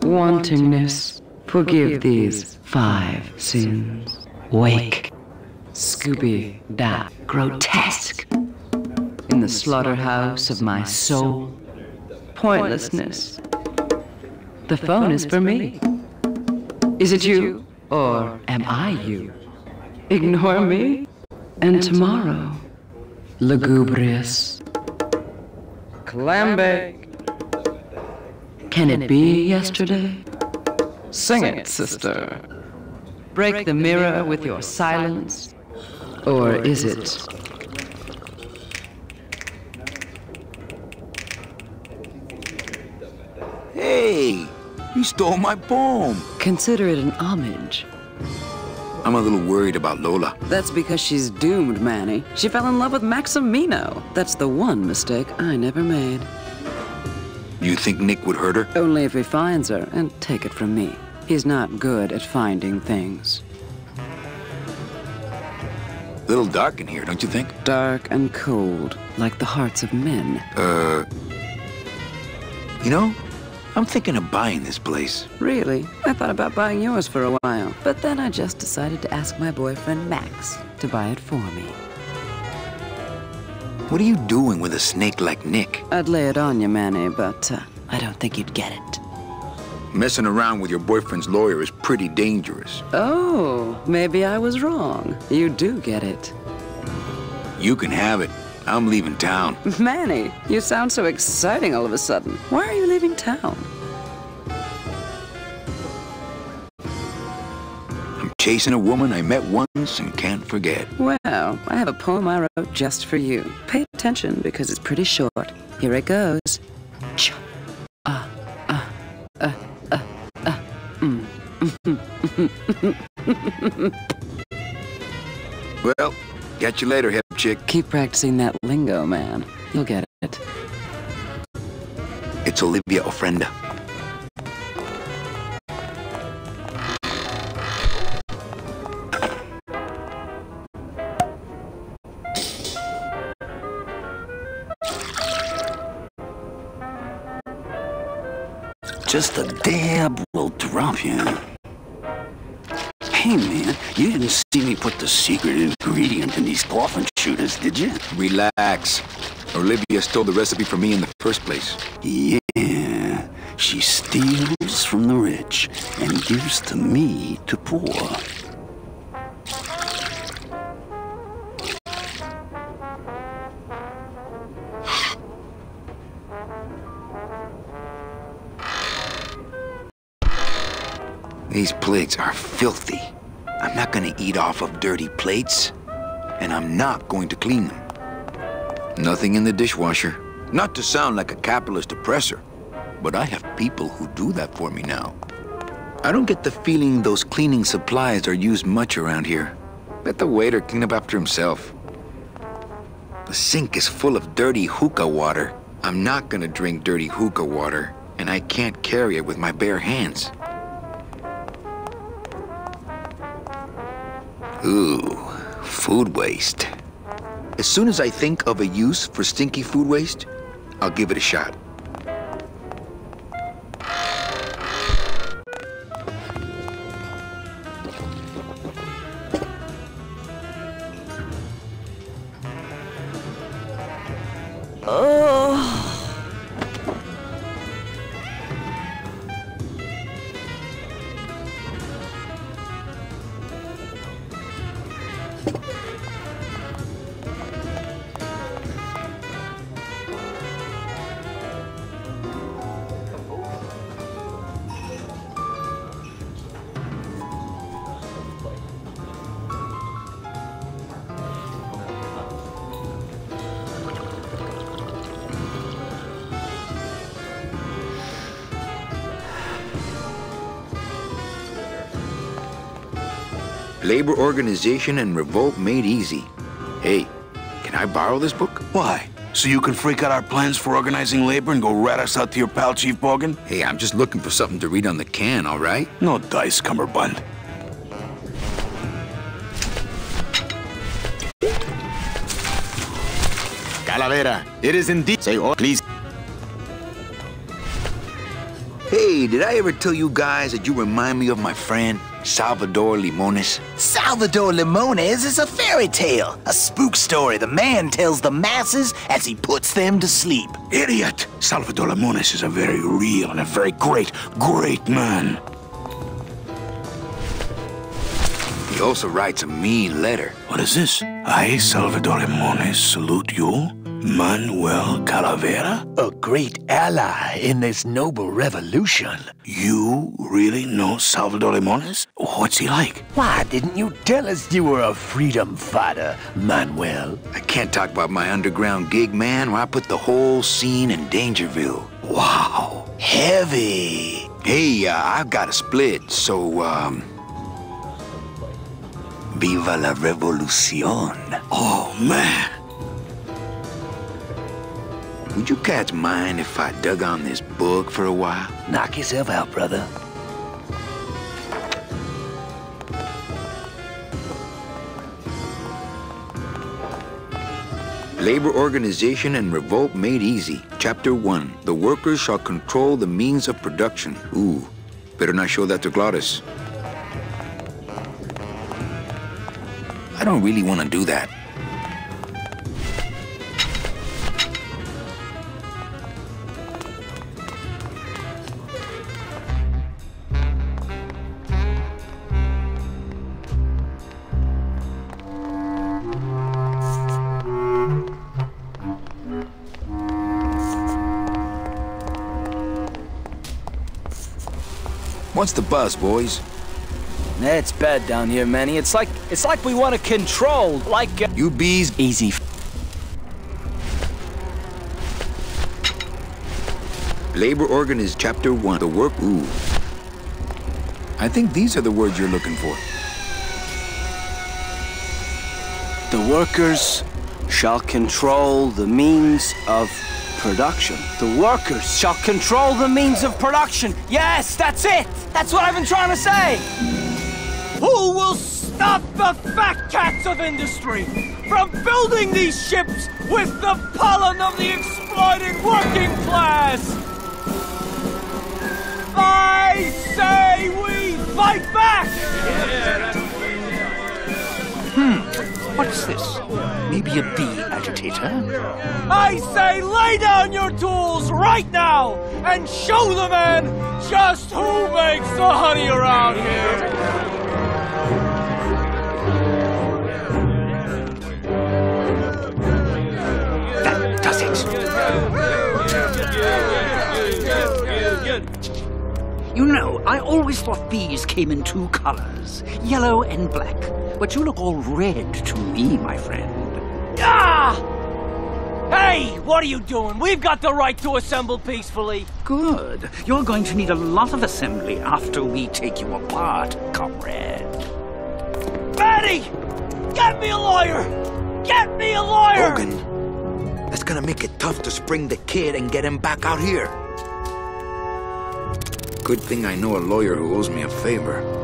Wantingness. Forgive these 5 sins. Wake. Scooby-Dah. Grotesque. In the slaughterhouse of my soul. Pointlessness. The phone is for me. Is it you, or am I you? Ignore me, and tomorrow, lugubrious. Clam bake. Can it be yesterday? Sing it, sister. Break the mirror with your silence, or is it? Hey, you stole my poem. Consider it an homage. I'm I'm a little worried about Lola. That's because she's doomed, Manny. She fell in love with Maximino. That's the one mistake I never made. You think Nick would hurt her? Only if he finds her, and take it from me. He's not good at finding things. A little dark in here, don't you think? Dark and cold, like the hearts of men. You know, I'm thinking of buying this place. Really? I thought about buying yours for a while, but then I just decided to ask my boyfriend Max to buy it for me. What are you doing with a snake like Nick? I'd lay it on you, Manny, but I don't think you'd get it. Messing around with your boyfriend's lawyer is pretty dangerous. Oh, maybe I was wrong. You do get it. You can have it. I'm leaving town. Manny, you sound so exciting all of a sudden. Why are you leaving town? I'm chasing a woman I met once and can't forget. Well, I have a poem I wrote just for you. Pay attention because it's pretty short. Here it goes. Well, catch you later, hip chick. Keep practicing that lingo, man. You'll get it. It's Olivia Ofrenda. Just a dab will drop you. Hey, man, you didn't see me put the secret ingredient in these coffin shooters, did you? Relax. Olivia stole the recipe from me in the first place. Yeah, she steals from the rich and gives to me to poor. These plates are filthy. I'm not gonna eat off of dirty plates, and I'm not going to clean them. Nothing in the dishwasher. Not to sound like a capitalist oppressor, but I have people who do that for me now. I don't get the feeling those cleaning supplies are used much around here. Let the waiter clean up after himself. The sink is full of dirty hookah water. I'm not gonna drink dirty hookah water, and I can't carry it with my bare hands. Ooh, food waste. As soon as I think of a use for stinky food waste, I'll give it a shot. Labor organization and revolt made easy. Hey, can I borrow this book? Why? So you can freak out our plans for organizing labor and go rat us out to your pal, Chief Bogan? Hey, I'm just looking for something to read on the can, all right? No dice, Cummerbund. Calavera, it is indeed. Say, oh, please. Hey, did I ever tell you guys that you remind me of my friend, Salvador Limones? Salvador Limones is a fairy tale, a spook story the man tells the masses as he puts them to sleep. Idiot! Salvador Limones is a very real and a very great man. He also writes a mean letter. What is this? I, Salvador Limones, salute you, Manuel Calavera, a great ally in this noble revolution. You really know Salvador Limones? What's he like? Why didn't you tell us you were a freedom fighter, Manuel? I can't talk about my underground gig, man, where I put the whole scene in Dangerville. Wow. Heavy. Hey, I've got a split, so, Viva la revolución. Oh, man. Would you cats mind if I dug on this book for a while? Knock yourself out, brother. Labor Organization and Revolt Made Easy. Chapter 1. The workers shall control the means of production. Ooh, better not show that to Glottis. I don't really want to do that. What's the buzz, boys? It's bad down here, Manny. It's like we want to control, like... You bees... Easy. Labor Organization, Chapter 1. The work... Ooh. I think these are the words you're looking for. The workers shall control the means of production. The workers shall control the means of production. Yes, that's it. That's what I've been trying to say. Who will stop the fat cats of industry from building these ships with the pollen of the exploited working class? I say we fight back! What's this? Maybe a bee agitator? I say lay down your tools right now and show the man just who makes the honey around here! That does it. You know, I always thought bees came in two colors, yellow and black. But you look all red to me, my friend. Ah! Hey, what are you doing? We've got the right to assemble peacefully. Good. You're going to need a lot of assembly after we take you apart, comrade. Betty! Get me a lawyer! Get me a lawyer! Hogan, that's gonna make it tough to spring the kid and get him back out here. Good thing I know a lawyer who owes me a favor.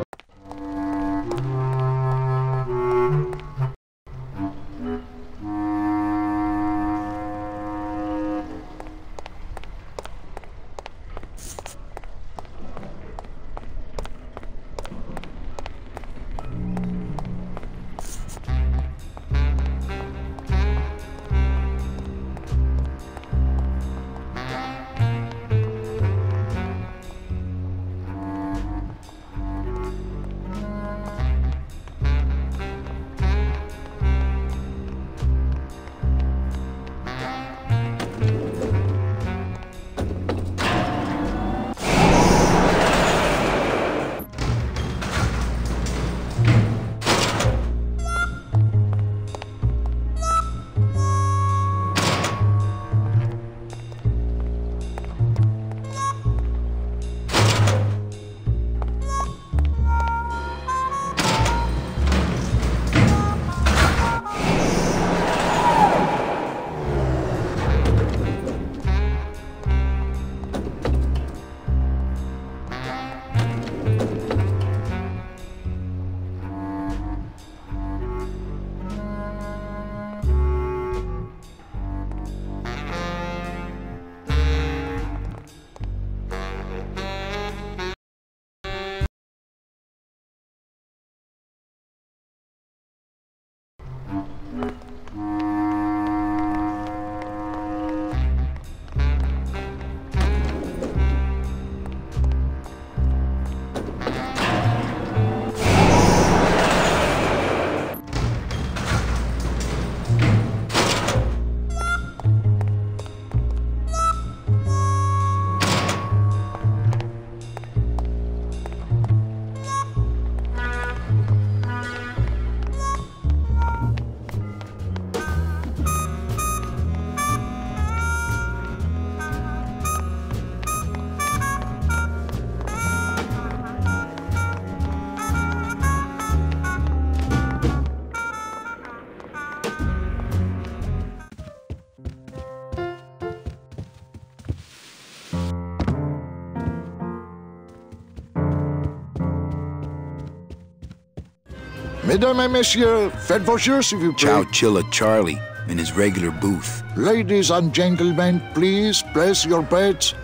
Mesdames et messieurs, faites vos jeux, s'il vous plaît. Chow Chilla Charlie in his regular booth. Ladies and gentlemen, please place your bets.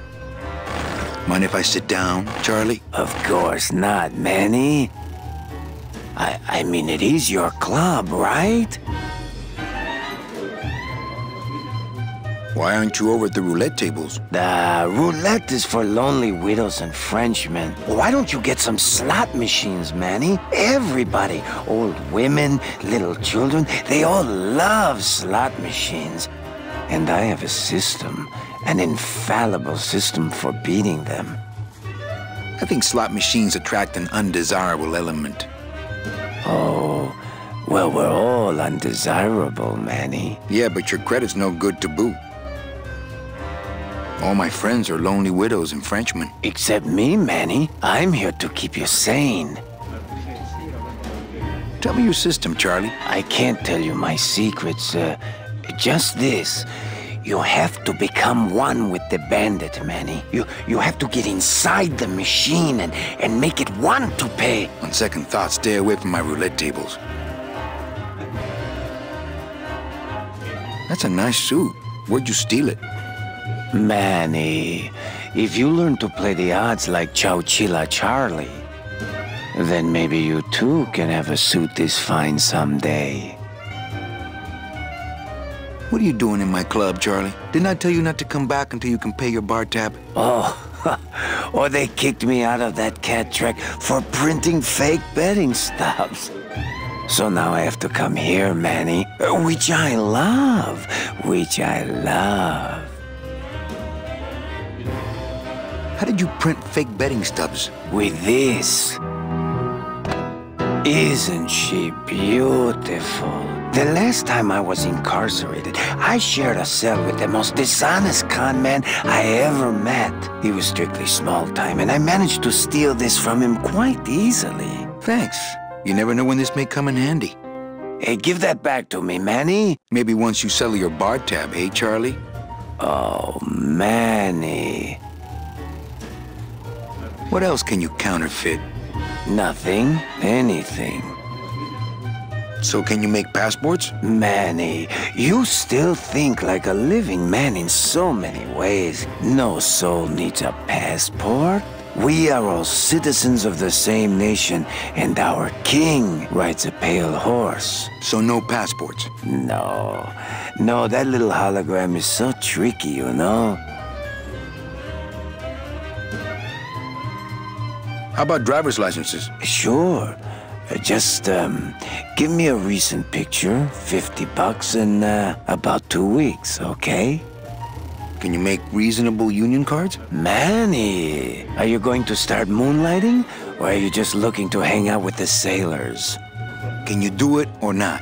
Mind if I sit down, Charlie? Of course not, Manny. I mean, it is your club, right? Why aren't you over at the roulette tables? The roulette is for lonely widows and Frenchmen. Why don't you get some slot machines, Manny? Everybody, old women, little children, they all love slot machines. And I have a system, an infallible system for beating them. I think slot machines attract an undesirable element. Oh, well, we're all undesirable, Manny. Yeah, but your credit's no good to boot. All my friends are lonely widows and Frenchmen. Except me, Manny. I'm here to keep you sane. Tell me your system, Charlie. I can't tell you my secrets. Just this. You have to become one with the bandit, Manny. You have to get inside the machine and make it want to pay. On second thought, stay away from my roulette tables. That's a nice suit. Where'd you steal it? Manny, if you learn to play the odds like Chow Chilla Charlie, then maybe you too can have a suit this fine someday. What are you doing in my club, Charlie? Didn't I tell you not to come back until you can pay your bar tab? Oh, or they kicked me out of that cat track for printing fake betting stubs. So now I have to come here, Manny, which I love, How did you print fake betting stubs? With this. Isn't she beautiful? The last time I was incarcerated, I shared a cell with the most dishonest con man I ever met. He was strictly small time, and I managed to steal this from him quite easily. Thanks. You never know when this may come in handy. Hey, give that back to me, Manny. Maybe once you settle your bar tab, eh, Charlie? Oh, Manny. What else can you counterfeit? Nothing. Anything. So can you make passports? Manny, you still think like a living man in so many ways. No soul needs a passport. We are all citizens of the same nation, and our king rides a pale horse. So no passports? No. No, that little hologram is so tricky, you know? How about driver's licenses? Sure. Just, give me a recent picture, $50 in, about 2 weeks, okay? Can you make reasonable union cards? Manny, are you going to start moonlighting, or are you just looking to hang out with the sailors? Can you do it or not?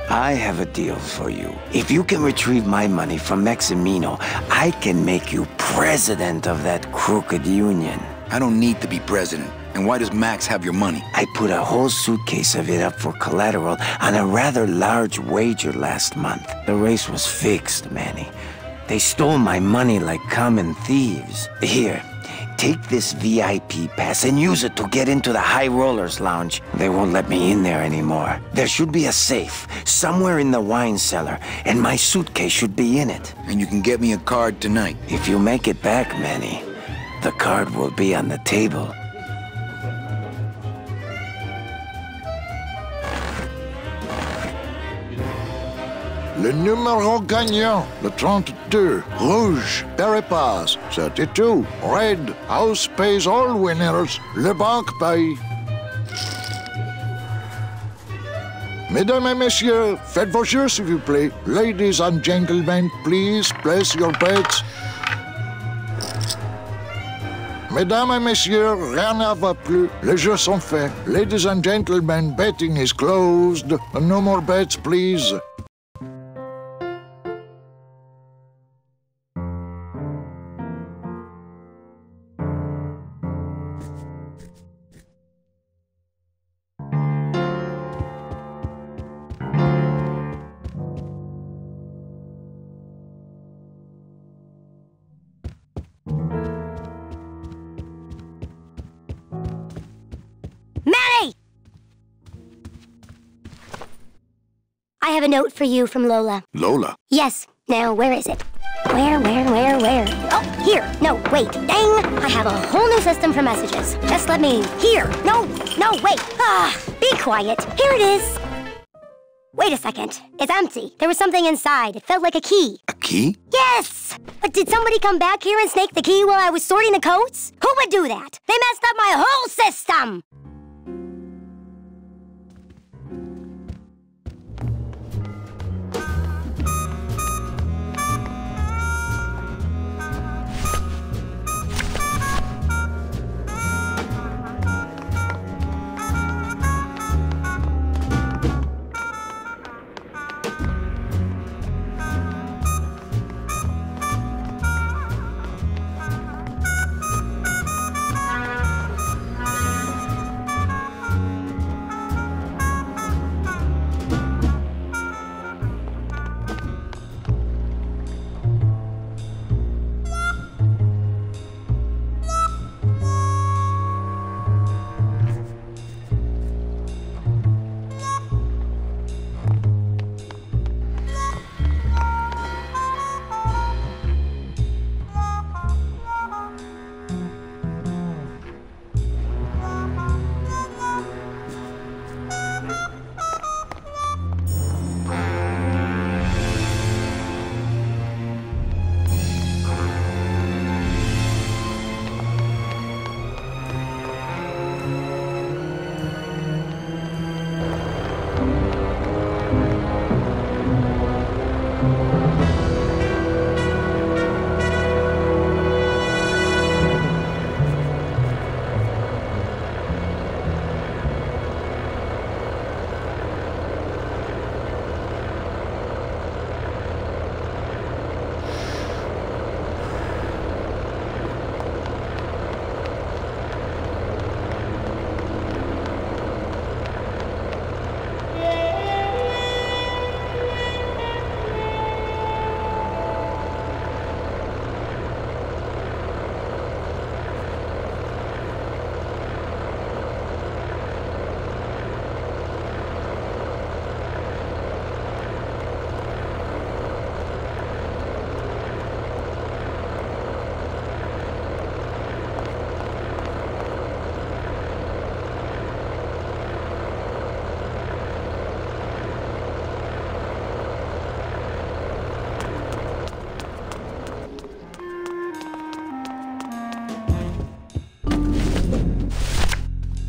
I have a deal for you. If you can retrieve my money from Maximino, I can make you president of that crooked union. I don't need to be president. And why does Max have your money? I put a whole suitcase of it up for collateral on a rather large wager last month. The race was fixed, Manny. They stole my money like common thieves. Here, take this VIP pass and use it to get into the High Rollers Lounge. They won't let me in there anymore. There should be a safe somewhere in the wine cellar, and my suitcase should be in it. And you can get me a card tonight. If you make it back, Manny, the card will be on the table. Le numéro gagnant, le 32, rouge, Péripasse, 32, red, house pays all winners, le banque paye. Mesdames et messieurs, faites vos jeux, s'il vous plaît. Ladies and gentlemen, please place your bets. Mesdames et messieurs, rien ne va plus. Les jeux sont faits. Ladies and gentlemen, betting is closed. No more bets, please. I have a note for you from Lola. Lola? Yes. Now, where is it? Where? Oh, here. No, wait. Dang. I have a whole new system for messages. Just let me... Here. No, wait. Be quiet. Here it is. Wait a second. It's empty. There was something inside. It felt like a key. A key? Yes! But did somebody come back here and snake the key while I was sorting the coats? Who would do that? They messed up my whole system!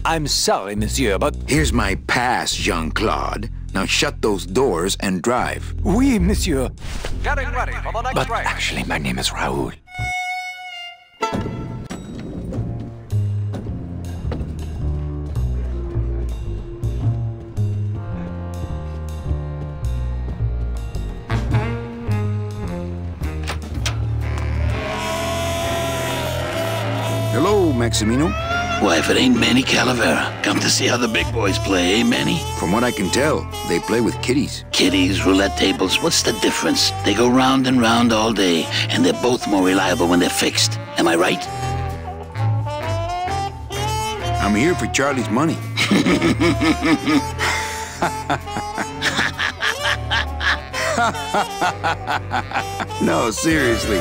I'm sorry, monsieur, but... Here's my pass, Jean-Claude. Now shut those doors and drive. Oui, monsieur. Getting ready for the next But race. actually, my name is Raoul. Hello, Maximino. Why, if it ain't Manny Calavera, come to see how the big boys play, eh, Manny? From what I can tell, they play with kiddies. Kiddies, roulette tables, what's the difference? They go round and round all day, and they're both more reliable when they're fixed. Am I right? I'm here for Charlie's money. No, seriously.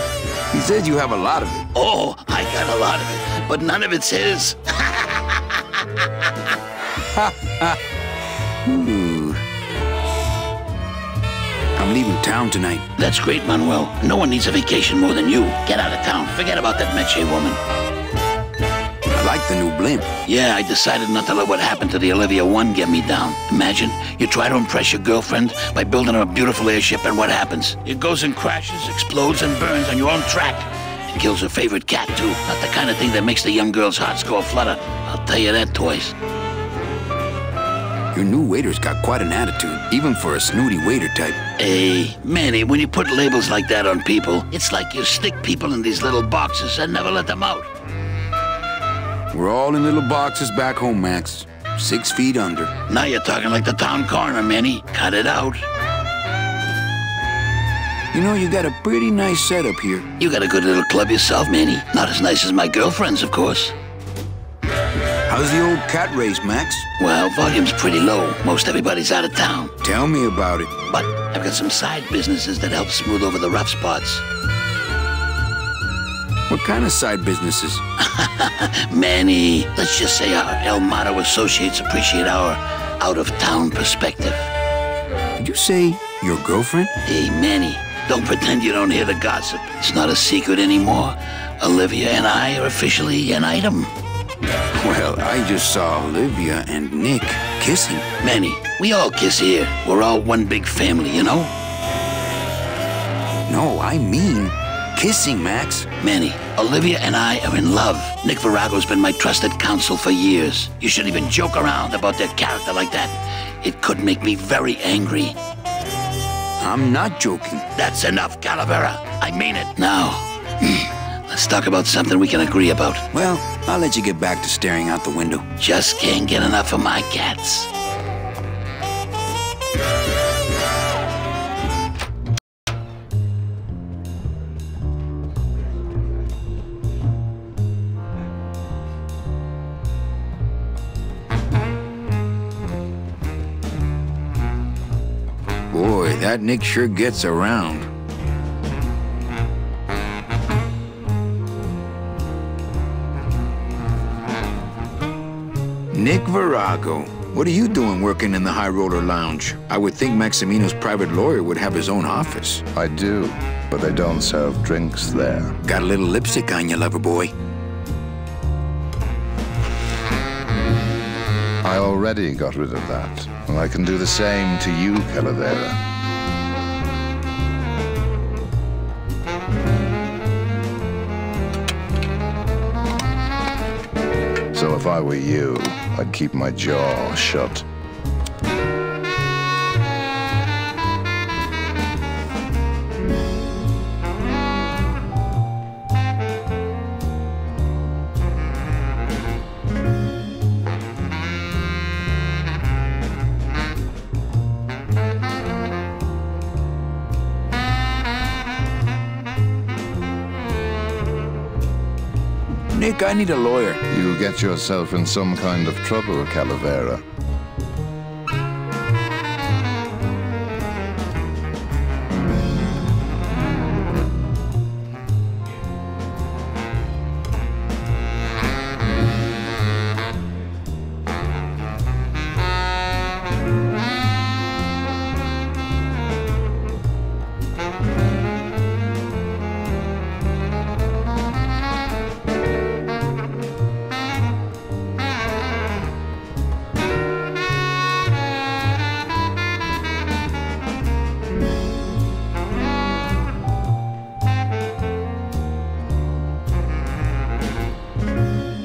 He says you have a lot of it. Oh, I got a lot of it, but none of it's his. Ooh. I'm leaving town tonight. That's great, Manuel. No one needs a vacation more than you. Get out of town. Forget about that Meche woman. I like the new blimp. Yeah, I decided not to let what happened to the Olivia 1 get me down. Imagine, you try to impress your girlfriend by building her a beautiful airship, and what happens? It goes and crashes, explodes, and burns on your own track. It kills her favorite cat, too. Not the kind of thing that makes the young girl's hearts go a-flutter. I'll tell you that twice. Your new waiter's got quite an attitude, even for a snooty waiter type. Hey, Manny, when you put labels like that on people, it's like you stick people in these little boxes and never let them out. We're all in little boxes back home, Max. 6 feet under. Now you're talking like the town coroner, Manny. Cut it out. You know, you got a pretty nice setup here. You got a good little club yourself, Manny. Not as nice as my girlfriend's, of course. How How's the old cat race, Max? Well, volume's pretty low. Most everybody's out of town. Tell me about it. But I've got some side businesses that help smooth over the rough spots. What kind of side businesses? Many. Let's just say our El Mato associates appreciate our out-of-town perspective. Did you say your girlfriend? Hey, Manny, don't pretend you don't hear the gossip. It's not a secret anymore. Olivia and I are officially an item. Well, I just saw Olivia and Nick kissing. Manny, we all kiss here. We're all one big family, you know? No, I mean kissing, Max. Manny, Olivia and I are in love. Nick Virago's been my trusted counsel for years. You shouldn't even joke around about their character like that. It could make me very angry. I'm not joking. That's enough, Calavera. I mean it. Now, let's talk about something we can agree about. Well, I'll let you get back to staring out the window. Just can't get enough of my cats. Boy, that Nick sure gets around. Nick Virago, what are you doing working in the High Roller Lounge? I would think Maximino's private lawyer would have his own office. I do, but they don't serve drinks there. Got a little lipstick on you, lover boy. I already got rid of that, and I can do the same to you, Calavera. So if I were you, I'd keep my jaw shut. Nick, I need a lawyer. You get yourself in some kind of trouble, Calavera.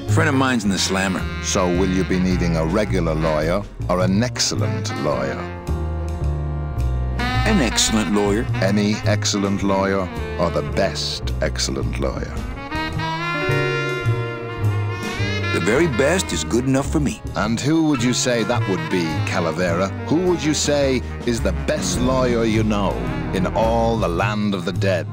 A friend of mine's in the Slammer. So will you be needing a regular lawyer or an excellent lawyer? An excellent lawyer. Any excellent lawyer or the best excellent lawyer? The very best is good enough for me. And who would you say that would be, Calavera? Who would you say is the best lawyer you know in all the land of the dead?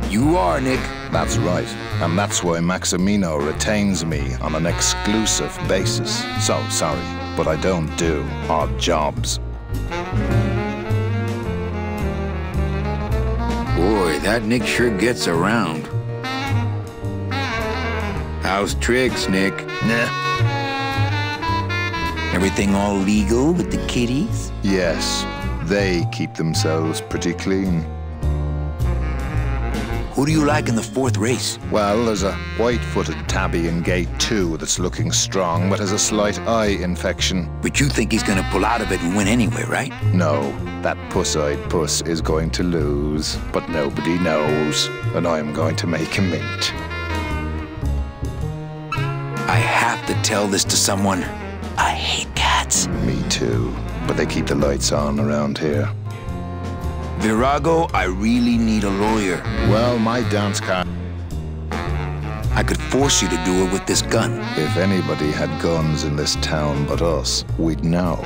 You are, Nick. That's right. And that's why Maximino retains me on an exclusive basis. So, sorry, but I don't do odd jobs. Boy, that Nick sure gets around. How's tricks, Nick? Nah. Everything all legal with the kiddies? Yes, they keep themselves pretty clean. Who do you like in the fourth race? Well, there's a white-footed tabby in gate 2 that's looking strong, but has a slight eye infection. But you think he's gonna pull out of it and win anyway, right? No, that puss-eyed puss is going to lose, but nobody knows, and I'm going to make him mint. I have to tell this to someone. I hate cats. Me too, but they keep the lights on around here. Virago, I really need a lawyer. Well, my dance card... I could force you to do it with this gun. If anybody had guns in this town but us, we'd know.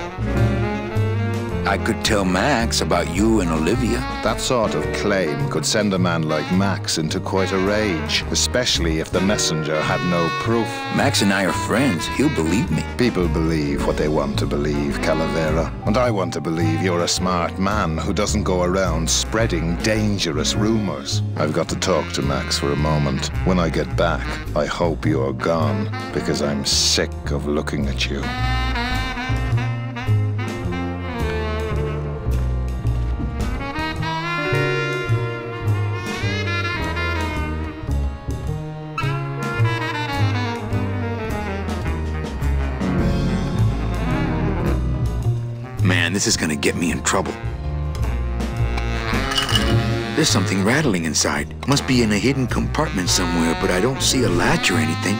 I could tell Max about you and Olivia. That sort of claim could send a man like Max into quite a rage, especially if the messenger had no proof. Max and I are friends. He'll believe me. People believe what they want to believe, Calavera. And I want to believe you're a smart man who doesn't go around spreading dangerous rumors. I've got to talk to Max for a moment. When I get back, I hope you're gone, because I'm sick of looking at you. Man, this is gonna get me in trouble. There's something rattling inside. Must be in a hidden compartment somewhere, but I don't see a latch or anything.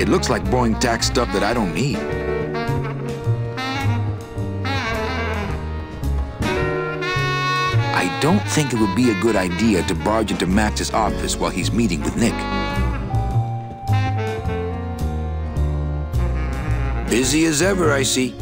It looks like boring tack stuff that I don't need. I don't think it would be a good idea to barge into Max's office while he's meeting with Nick. Busy as ever, I see.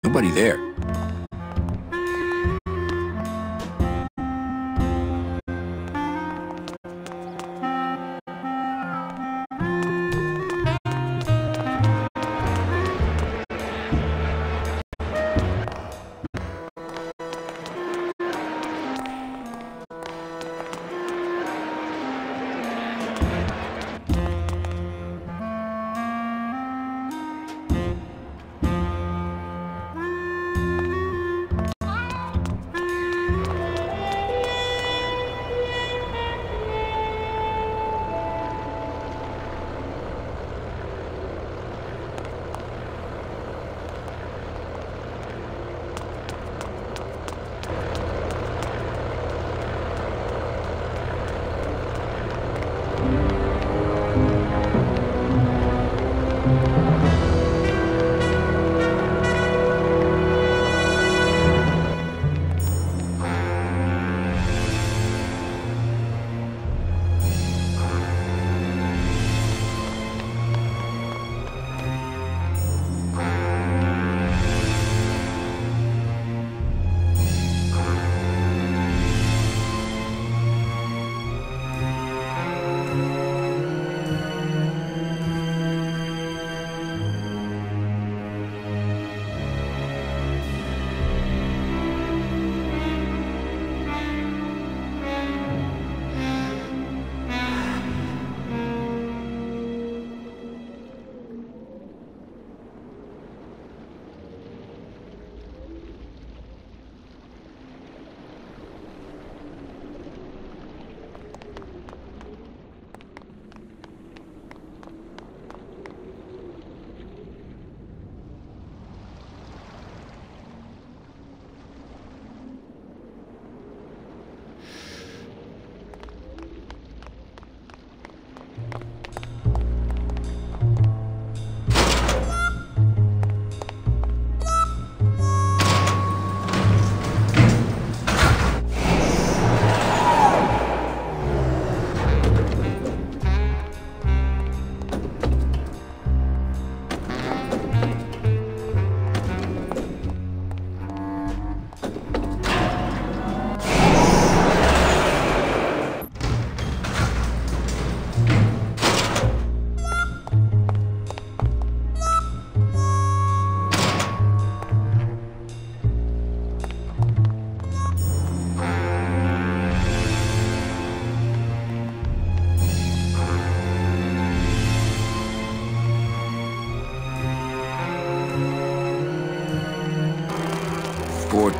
Nobody there.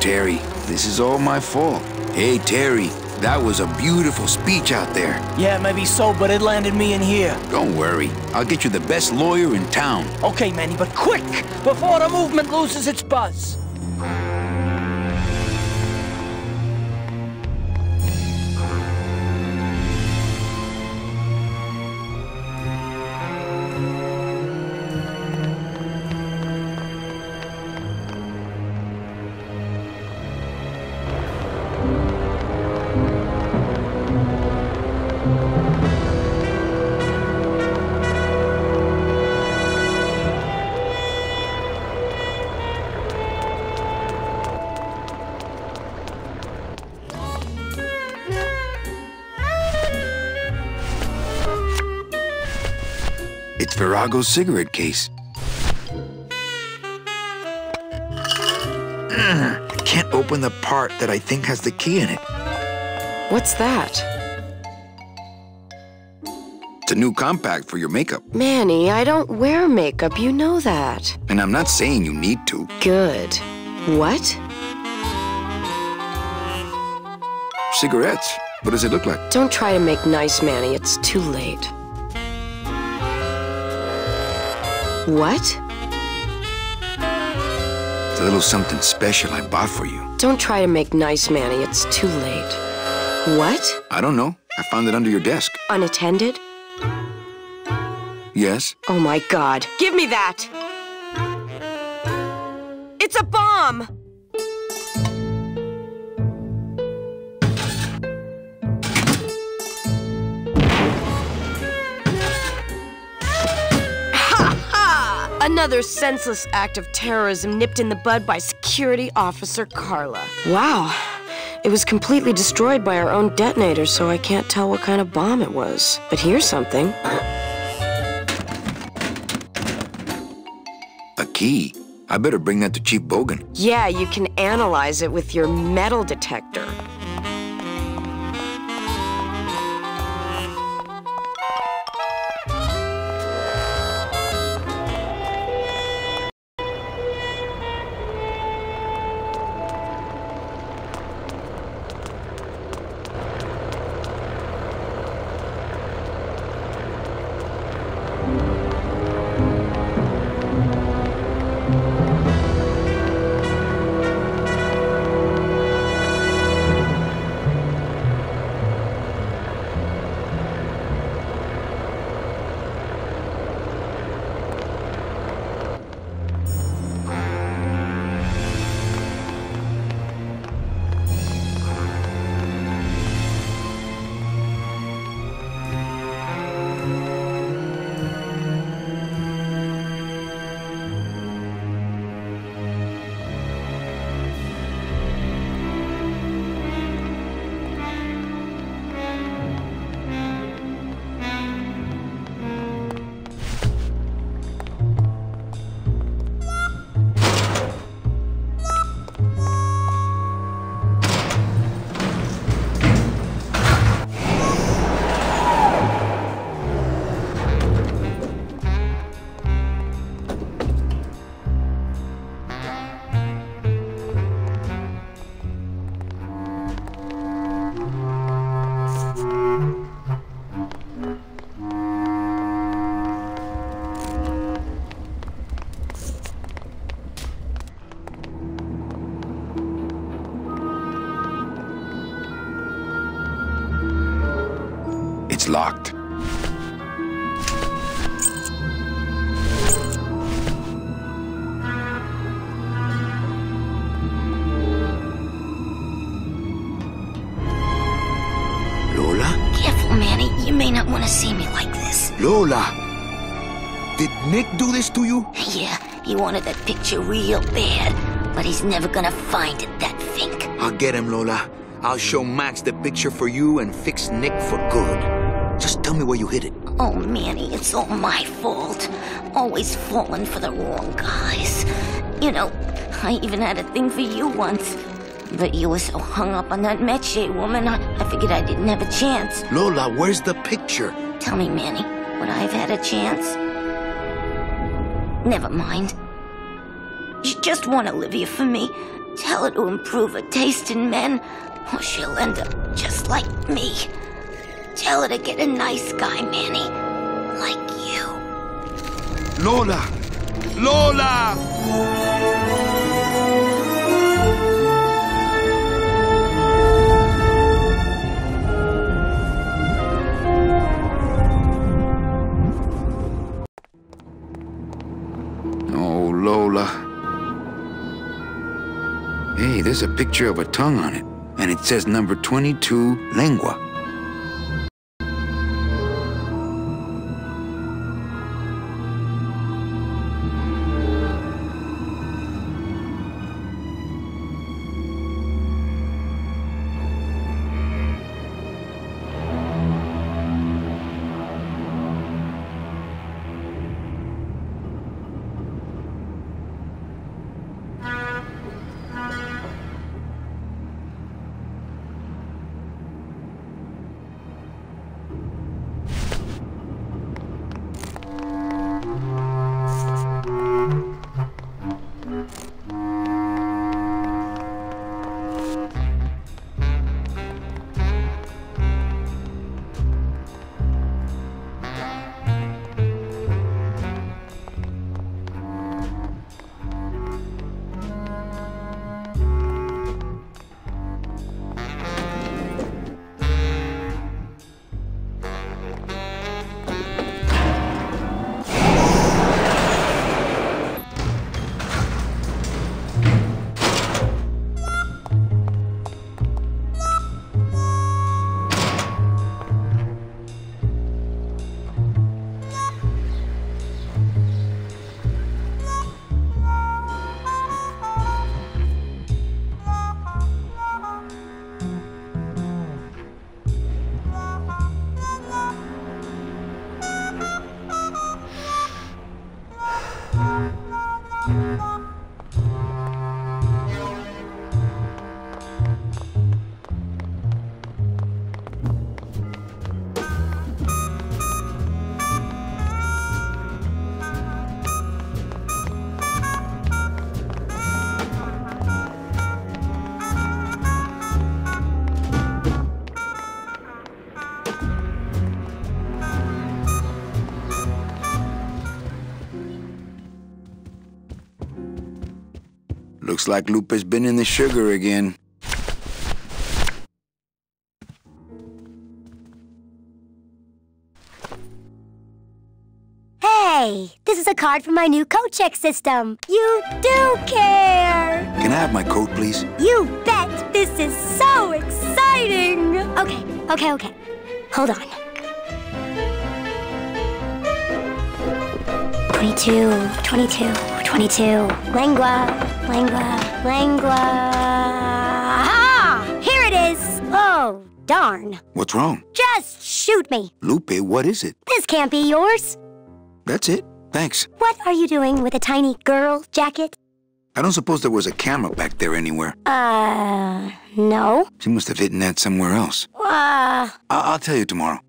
Terry. This is all my fault. Hey, Terry, that was a beautiful speech out there. Yeah, maybe so, but it landed me in here. Don't worry. I'll get you the best lawyer in town. Okay, Manny, but quick! Before the movement loses its buzz. It's Virago's cigarette case. I can't open the part that I think has the key in it. What's that? It's a new compact for your makeup. Manny, I don't wear makeup, you know that. And I'm not saying you need to. Good. What? Cigarettes. What does it look like? Don't try to make nice, Manny. It's too late. What? It's a little something special I bought for you. Don't try to make nice, Manny. It's too late. What? I don't know. I found it under your desk. Unattended? Yes. Oh my God. Give me that! It's a bomb! Another senseless act of terrorism nipped in the bud by Security Officer Carla. Wow. It was completely destroyed by our own detonator, so I can't tell what kind of bomb it was. But here's something. A key? I better bring that to Chief Bogan. Yeah, you can analyze it with your metal detector. It's locked. Lola? Careful, Manny. You may not want to see me like this. Lola! Did Nick do this to you? Yeah, he wanted that picture real bad, but he's never gonna find it, that fink. I'll get him, Lola. I'll show Max the picture for you and fix Nick for good. Just tell me where you hid it. Oh, Manny, it's all my fault. Always falling for the wrong guys. You know, I even had a thing for you once. But you were so hung up on that Meche woman, I figured I didn't have a chance. Lola, where's the picture? Tell me, Manny, would I have had a chance? Never mind. You just want Olivia for me. Tell her to improve her taste in men, or she'll end up just like me. Tell her to get a nice guy, Manny. Like you. Lola! Lola! Oh, Lola. Hey, there's a picture of a tongue on it, and it says number 22, lengua. Looks like Lupe's been in the sugar again. Hey, this is a card from my new coat check system. You do care! Can I have my coat, please? You bet! This is so exciting! Okay. Hold on. 22. Lengua. Ah! Here it is! Oh, darn. What's wrong? Just shoot me. Lupe, what is it? This can't be yours. That's it. Thanks. What are you doing with a tiny girl jacket? I don't suppose there was a camera back there anywhere. No. She must have hidden that somewhere else. I'll tell you tomorrow.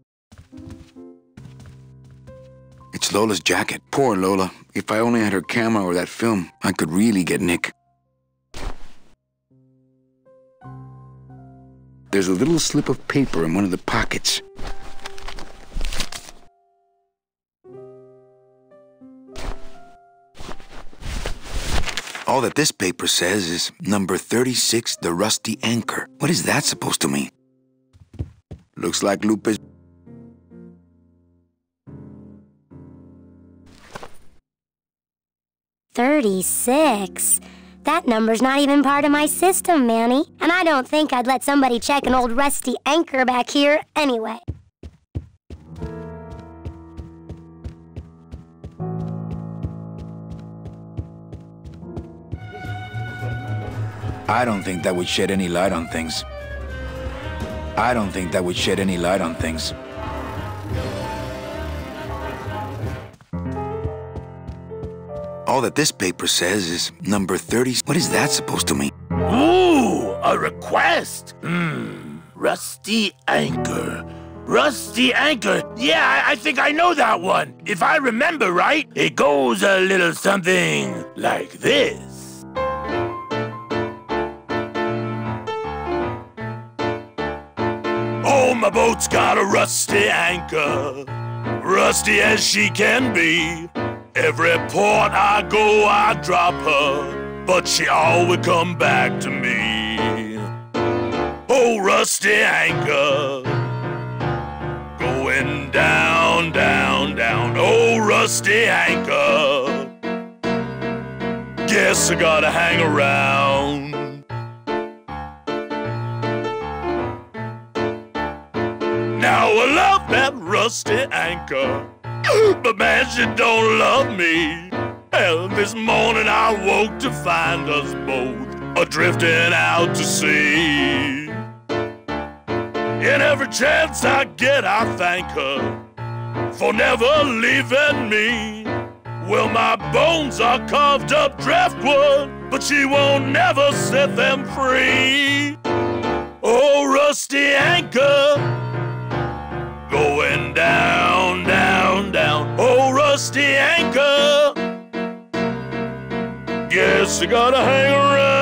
It's Lola's jacket. Poor Lola. If I only had her camera or that film, I could really get Nick. There's a little slip of paper in one of the pockets. All that this paper says is number 36, the Rusty Anchor. What is that supposed to mean? Looks like Lupe's... $36? That number's not even part of my system, Manny. And I don't think I'd let somebody check an old rusty anchor back here anyway. I don't think that would shed any light on things. All that this paper says is number 30. What is that supposed to mean? Ooh, a request. Rusty Anchor. Rusty Anchor. Yeah, I think I know that one. If I remember right, it goes a little something like this. my boat's got a rusty anchor, rusty as she can be. Every port I go, I drop her, but she always come back to me. Oh, rusty anchor, going down, down, down. Oh, rusty anchor, guess I gotta hang around. Now I love that rusty anchor, but man, she don't love me. Hell, this morning I woke to find us both a-drifting out to sea. And every chance I get, I thank her for never leaving me. Well, my bones are carved up driftwood, but she won't never set them free. Oh, rusty anchor, going down, down, down. Oh, rusty anchor, guess I gotta hang around.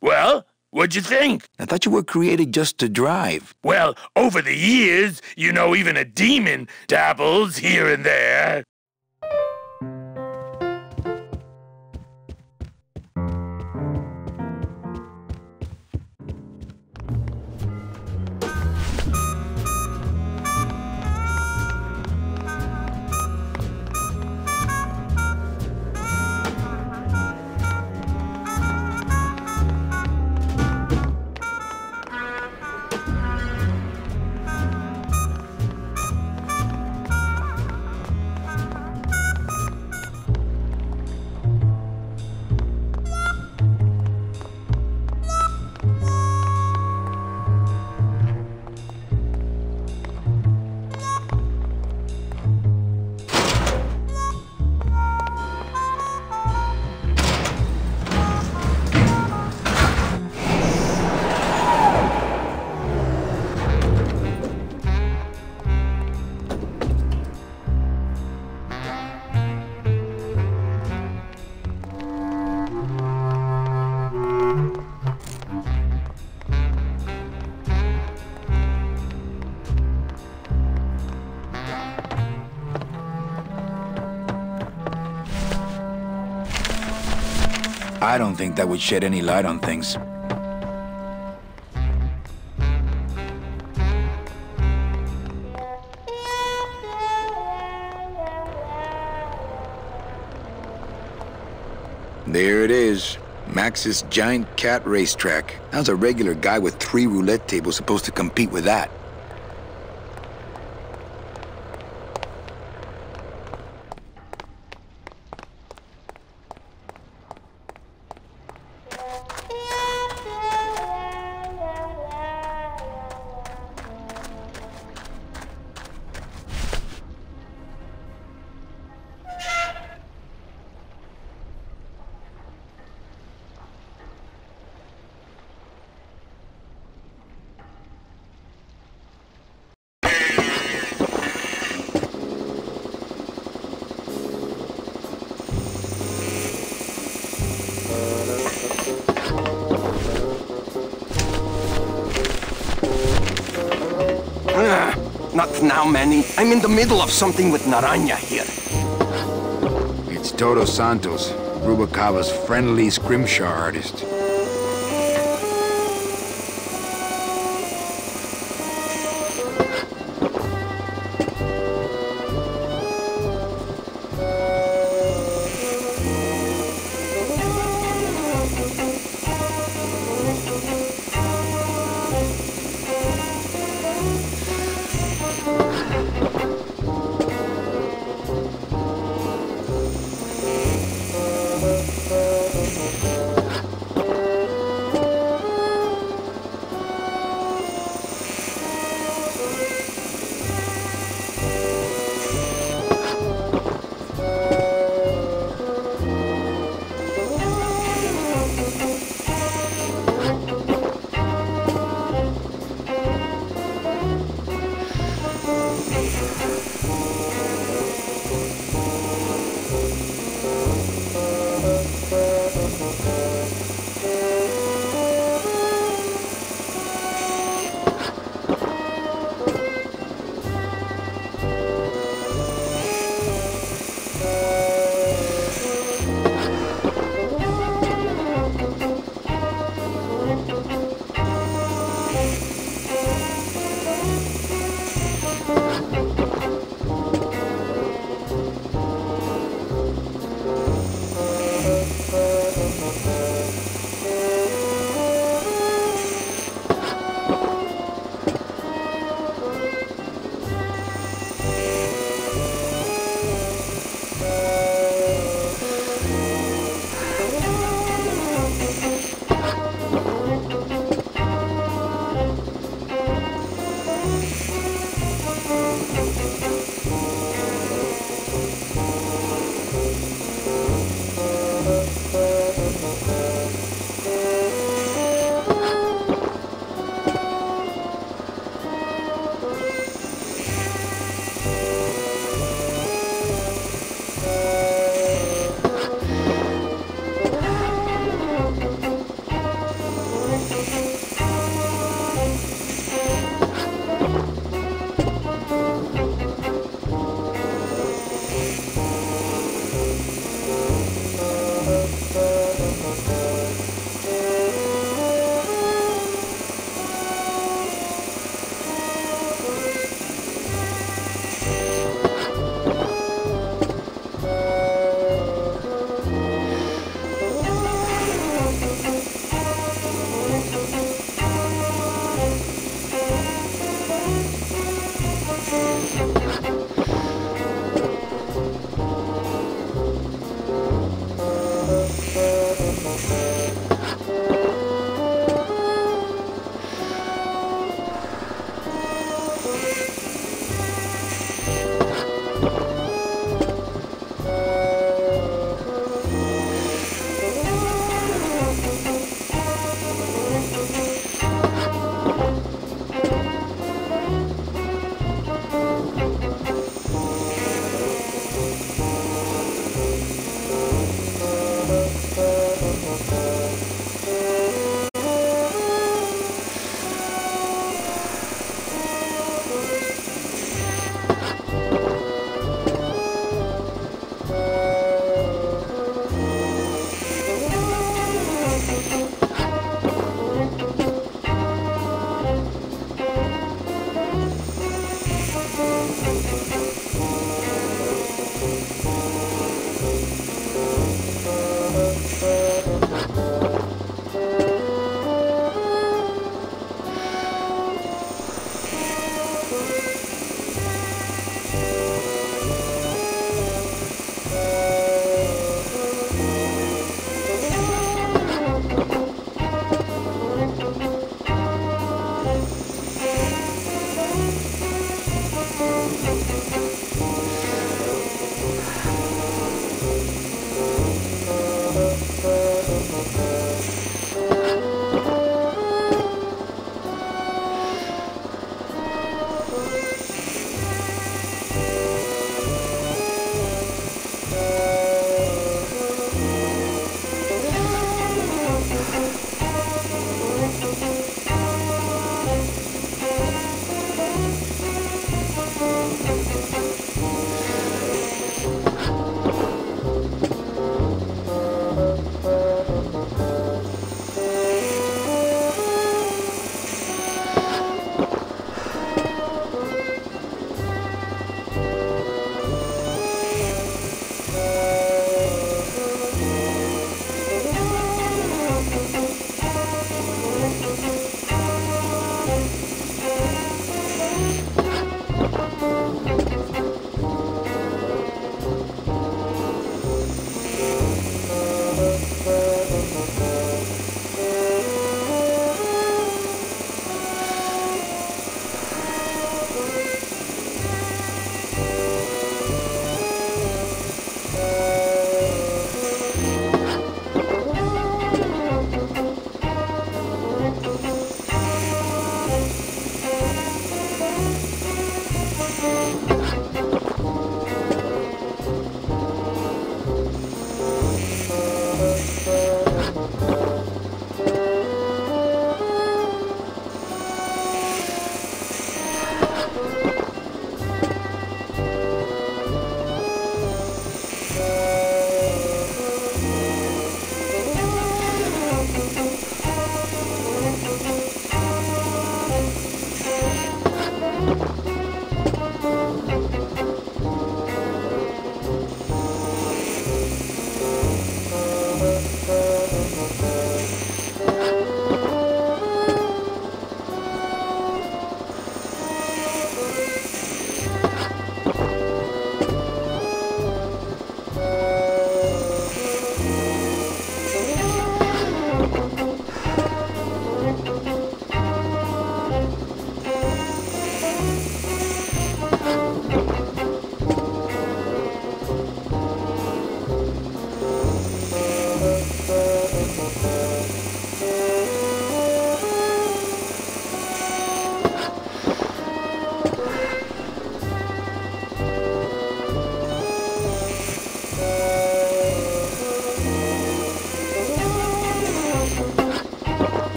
Well, what'd you think? I thought you were created just to drive. Well, over the years, you know, even a demon dabbles here and there. I don't think that would shed any light on things. There it is. Max's giant cat racetrack. How's a regular guy with 3 roulette tables supposed to compete with that? Not now, Manny. I'm in the middle of something with Naranja here. It's Todo Santos, Rubalcaba's friendly scrimshaw artist.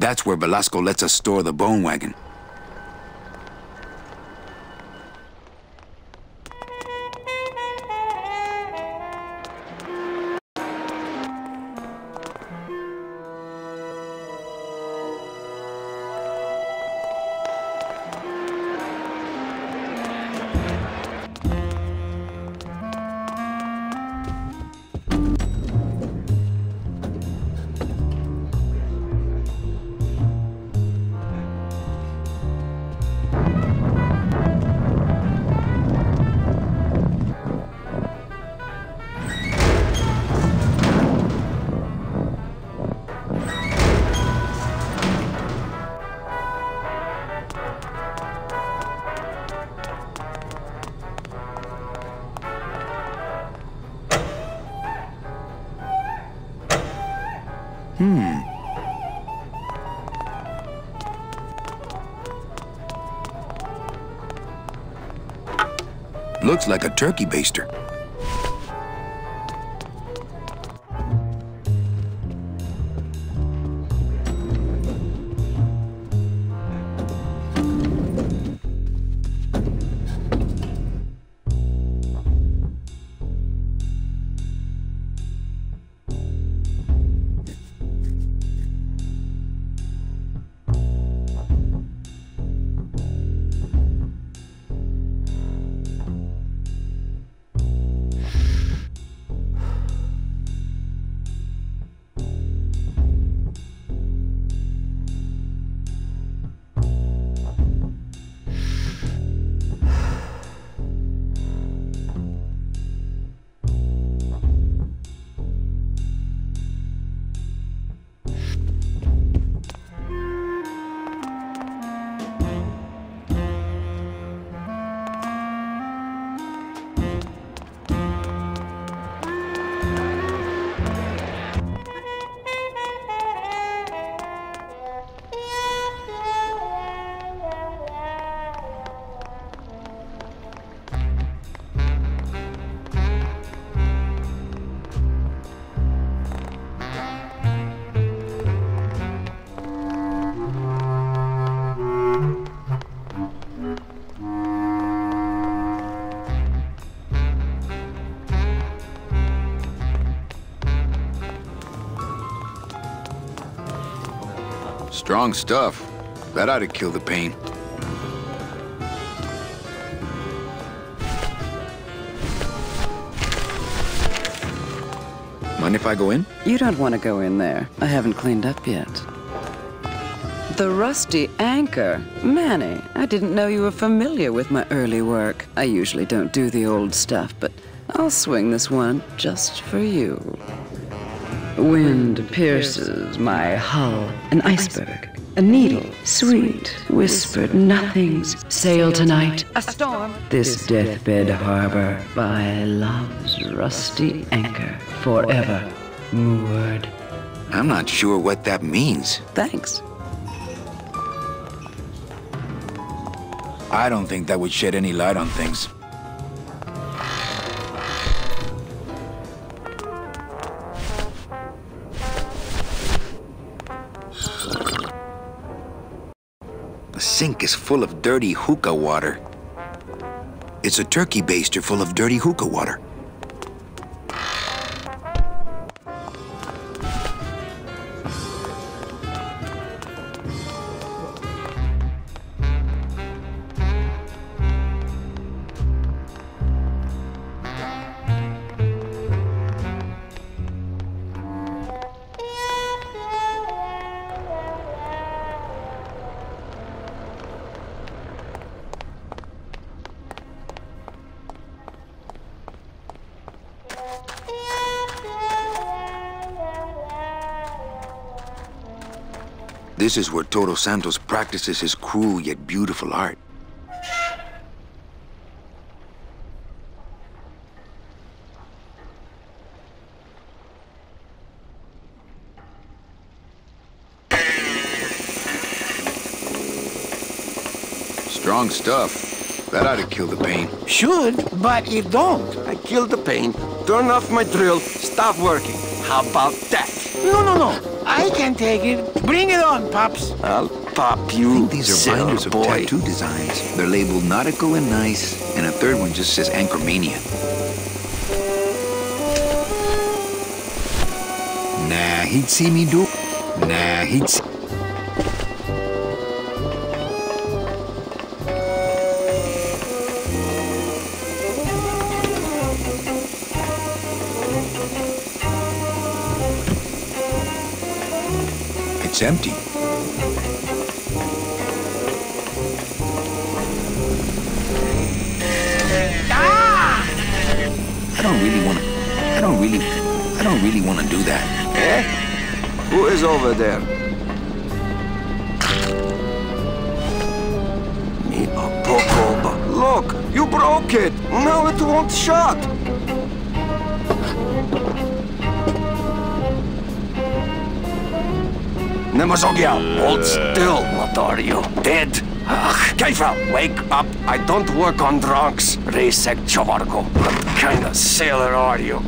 That's where Velasco lets us store the bone wagon. Looks like a turkey baster. Strong stuff. That ought to kill the pain. Mind if I go in? You don't want to go in there. I haven't cleaned up yet. The rusty anchor. Manny, I didn't know you were familiar with my early work. I usually don't do the old stuff, but I'll swing this one just for you. Wind pierces my hull, an iceberg, a needle, sweet, whispered nothings. Sail tonight, a storm. This deathbed harbor by love's rusty anchor, forever moored. I'm not sure what that means. Thanks. I don't think that would shed any light on things. The sink is full of dirty hookah water. It's a turkey baster full of dirty hookah water. This is where Todos Santos practices his cruel yet beautiful art. Strong stuff. That ought to kill the pain. Should, but it don't. I killed the pain, turn off my drill, stop working. How about that? No. I can take it. Bring it on, Pops. I'll pop you, I think these are silly binders of boy. tattoo designs. They're labeled nautical and nice, and a third one just says Anchormania. Nah, he'd see me do. Nah, he'd see. It's empty. I don't really want to do that. Eh? Who is over there? Me a poco. Look, you broke it. Now it won't shut. Nemazogia, hold still. What are you, dead? Keifer, wake up. I don't work on drunks. Resek Chovargo. What kind of sailor are you?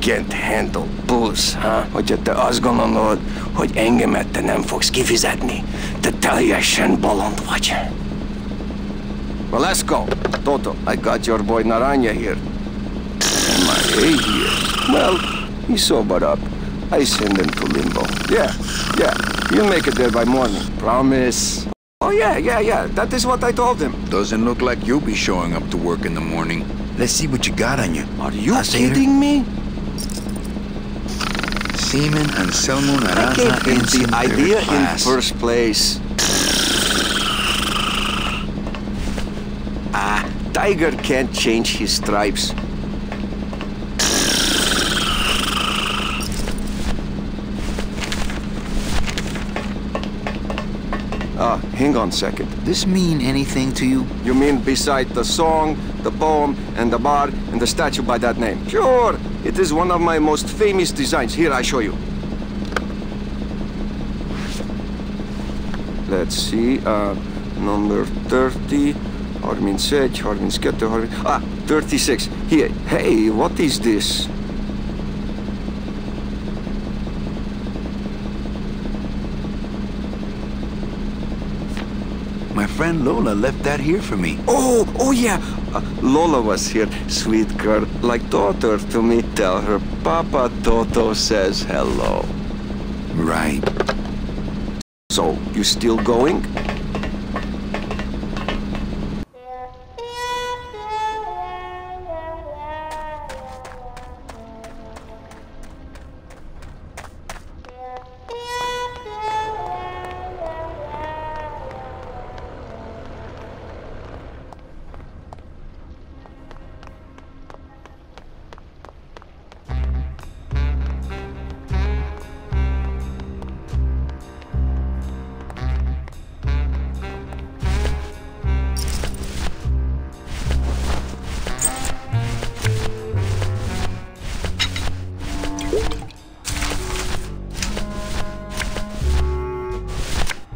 Can't handle booze, huh? Hogy te azt gondolod, hogy engemet te nem fogsz kifizetni? Te teljesen bolond vagy. Well, let's go. Toto, I got your boy Naranja here. And my A here. Well, he sobered up. I send him to limbo. Yeah. You'll make it there by morning. Promise. Oh, yeah. That is what I told him. Doesn't look like you'll be showing up to work in the morning. Let's see what you got on you. Are you kidding me? Seaman and Selmo I Naranja gave him the idea in class. first place. Tiger can't change his stripes. Hang on a second. This mean anything to you? You mean beside the song, the poem, and the bar, and the statue by that name? Sure! It is one of my most famous designs. Here, I show you. Let's see, number 30. Armin Sedge, Armin Sketter, 36. Here. Hey, what is this? My friend Lola left that here for me. Oh yeah. Lola was here, sweet girl, like daughter to me. Tell her Papa Toto says hello. Right. So, you still going?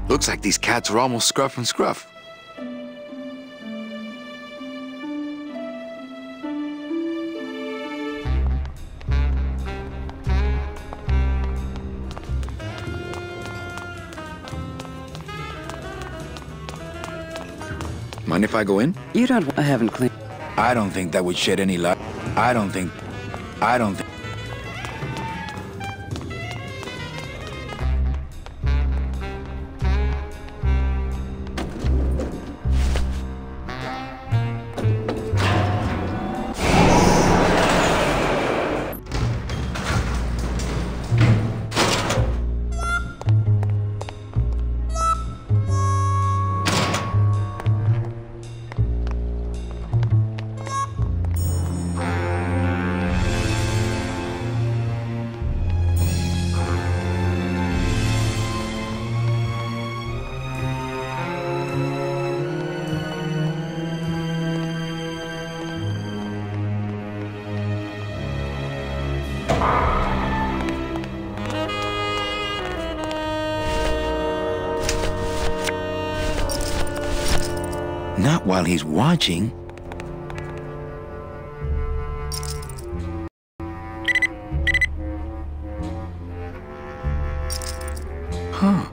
Looks like these cats are almost scruff and scruff. Mind if I go in? You don't. I haven't cleaned. I don't think that would shed any light. I don't think. Not while he's watching. Huh.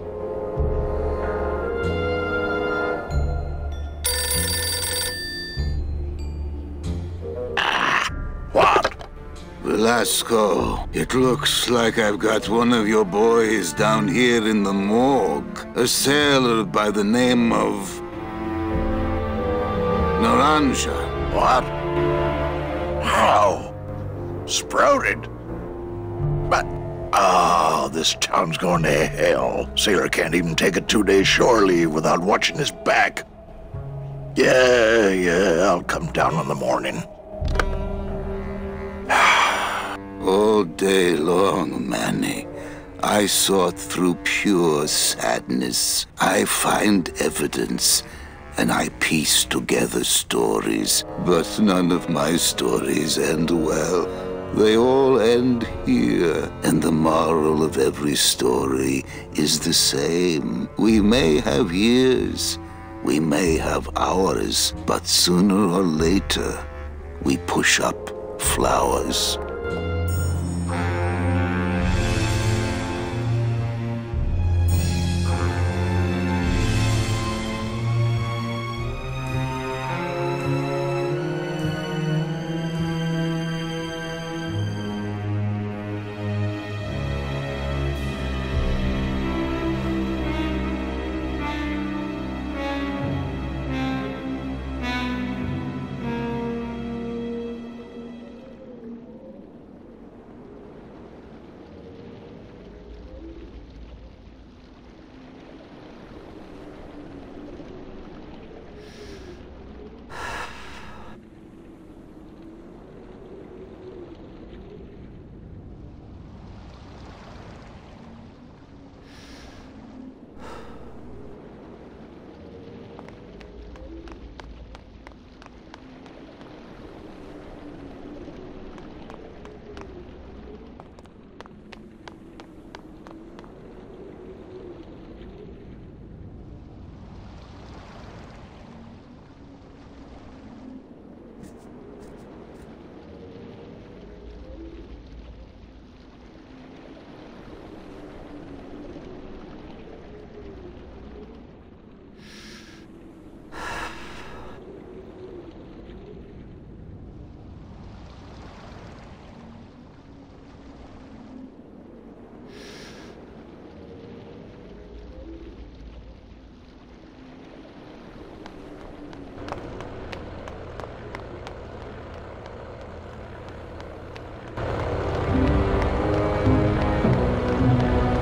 What? Velasco, it looks like I've got one of your boys down here in the morgue. A sailor by the name of... Naranja. What? How? Sprouted? But... Oh, this town's going to hell. Sailor can't even take a 2-day shore leave without watching his back. Yeah, I'll come down in the morning. All day long, Manny, I sought through pure sadness. I find evidence, and I piece together stories. But none of my stories end well. They all end here, and the moral of every story is the same. We may have years, we may have hours, but sooner or later, we push up flowers.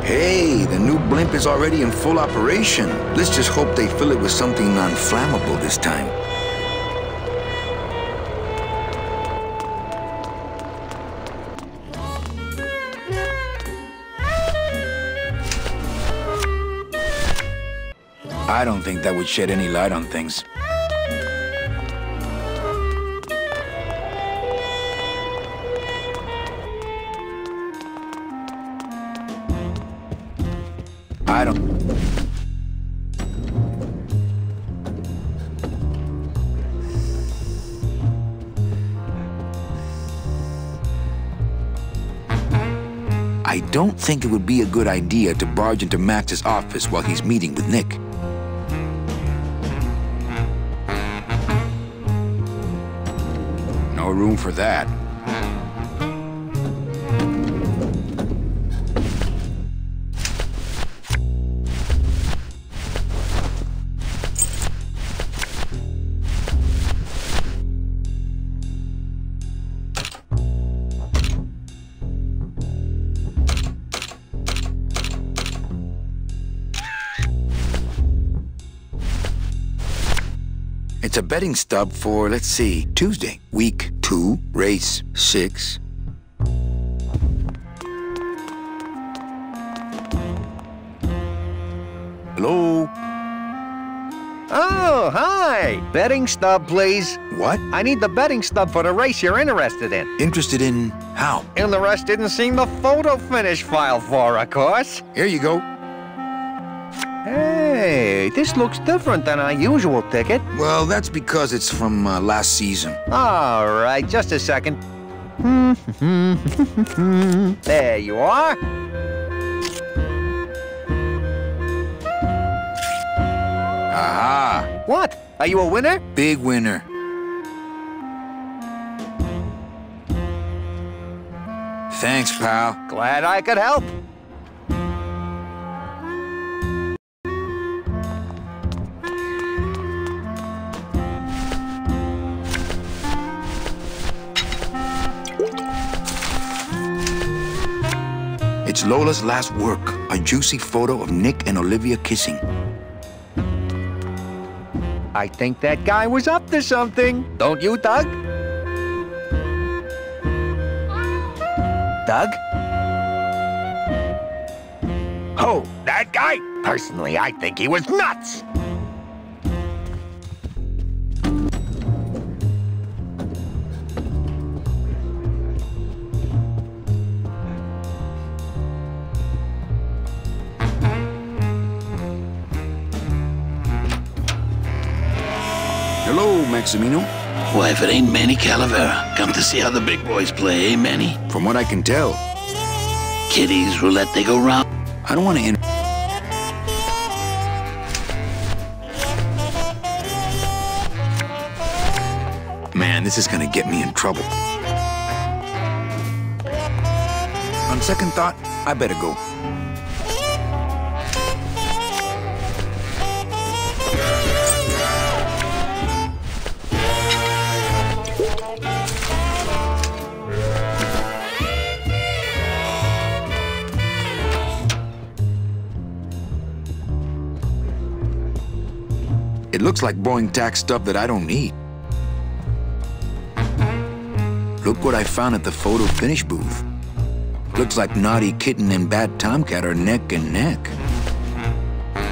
Hey, the new blimp is already in full operation. Let's just hope they fill it with something non-flammable this time. I don't think that would shed any light on things. I don't... I don't think it would be a good idea to barge into Max's office while he's meeting with Nick. No room for that. It's a betting stub for, let's see, Tuesday. Week 2, race 6. Hello? Oh, hi! Betting stub, please. What? I need the betting stub for the race you're interested in. Interested in how? Interested in seeing the photo finish file for, of course. Here you go. Hey, this looks different than our usual ticket. Well, that's because it's from last season. All right, just a second. There you are. What? Are you a winner? Big winner. Thanks, pal. Glad I could help. It's Lola's last work, a juicy photo of Nick and Olivia kissing. I think that guy was up to something. Don't you, Doug? Doug? Oh, that guy? Personally, I think he was nuts. Hello, Maximino. Why, if it ain't Manny Calavera, come to see how the big boys play, eh, Manny? From what I can tell. Kiddies, roulette, they go round. I don't want to Man, this is gonna get me in trouble. On second thought, I better go. It looks like boring tax stuff that I don't need. Look what I found at the photo finish booth. Looks like Naughty Kitten and Bad Tomcat are neck and neck.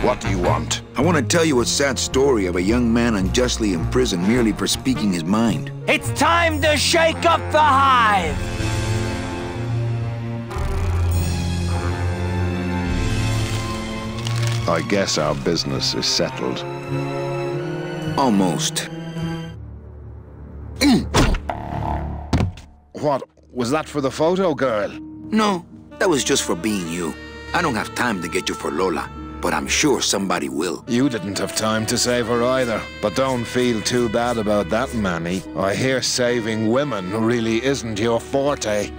What do you want? I want to tell you a sad story of a young man unjustly imprisoned merely for speaking his mind. It's time to shake up the hive! I guess our business is settled. Almost. What? Was that for the photo girl? No, that was just for being you. I don't have time to get you for Lola, but I'm sure somebody will. You didn't have time to save her either. But don't feel too bad about that, Manny. I hear saving women really isn't your forte.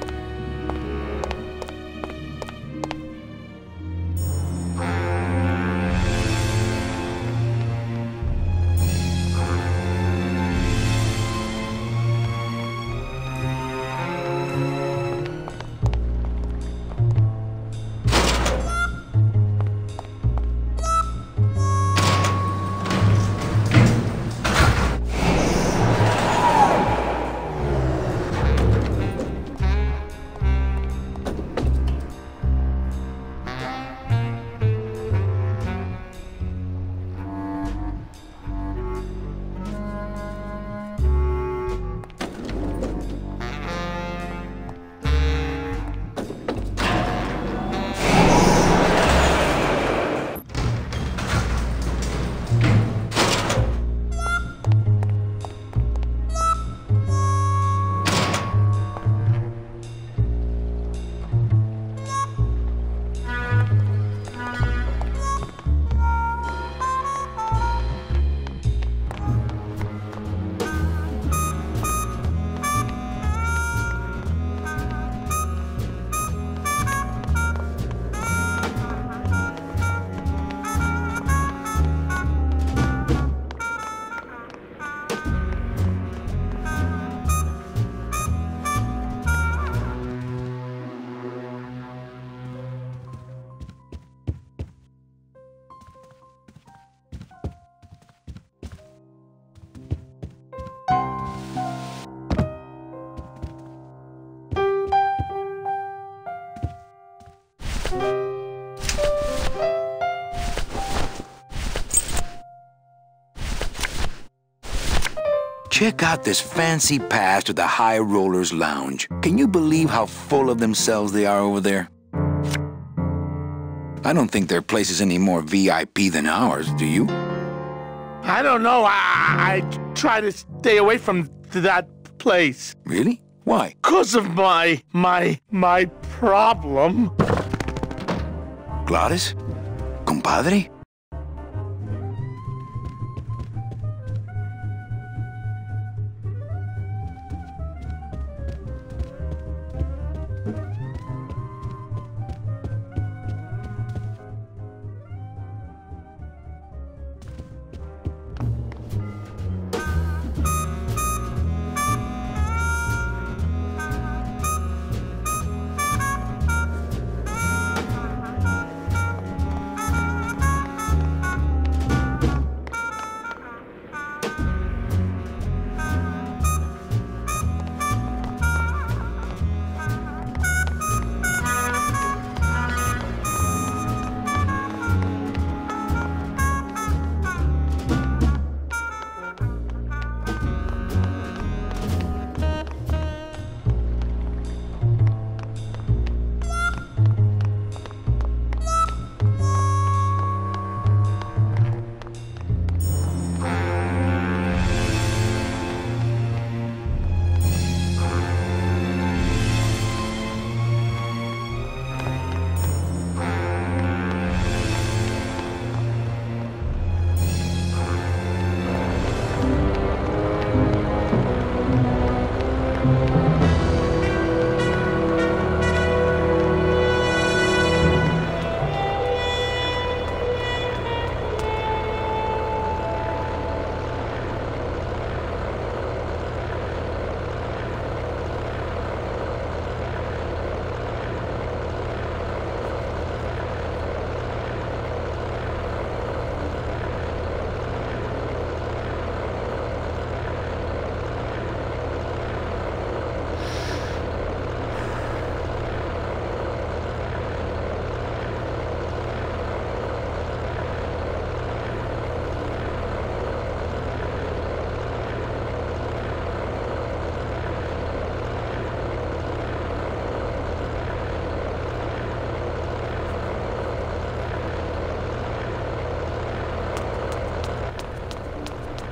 Check out this fancy pass to the High Rollers Lounge. Can you believe how full of themselves they are over there? I don't think their place is any more VIP than ours, do you? I don't know. I try to stay away from that place. Really? Why? 'Cause of my problem. Gladys? Compadre?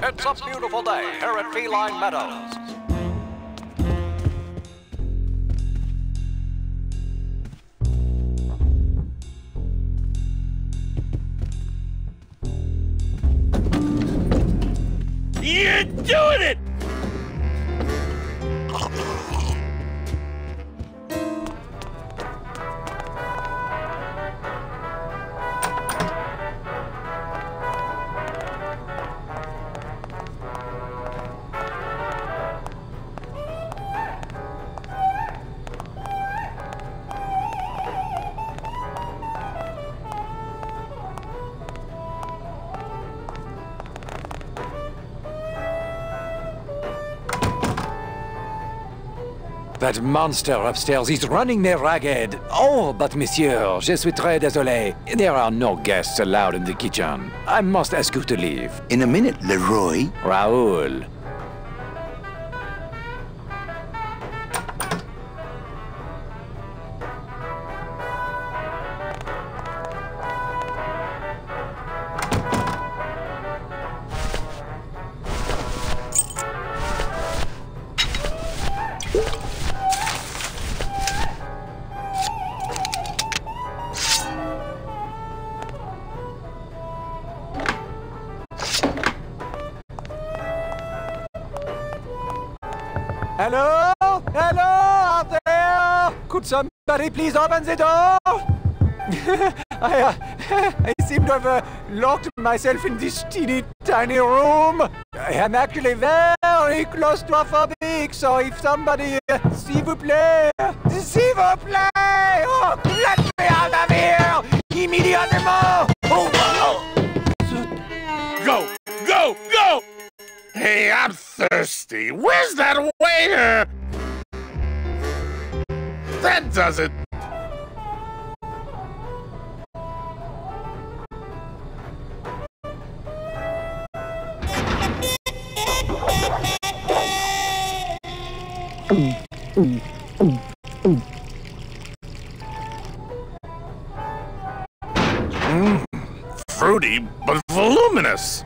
It's a beautiful day here at Feline Meadows. You're doing it! That monster upstairs is running me ragged. Oh, but monsieur, je suis très désolé. There are no guests allowed in the kitchen. I must ask you to leave. In a minute, Leroy. Raoul. Hello? Hello out there? Could somebody please open the door? I seem to have locked myself in this teeny tiny room. I am actually very claustrophobic, so if somebody, s'il vous plaît, oh, let me out of here, immediately! Oh, Go! Go! Go! Hey, I'm thirsty. Where's that waiter? That does it. Fruity, but voluminous.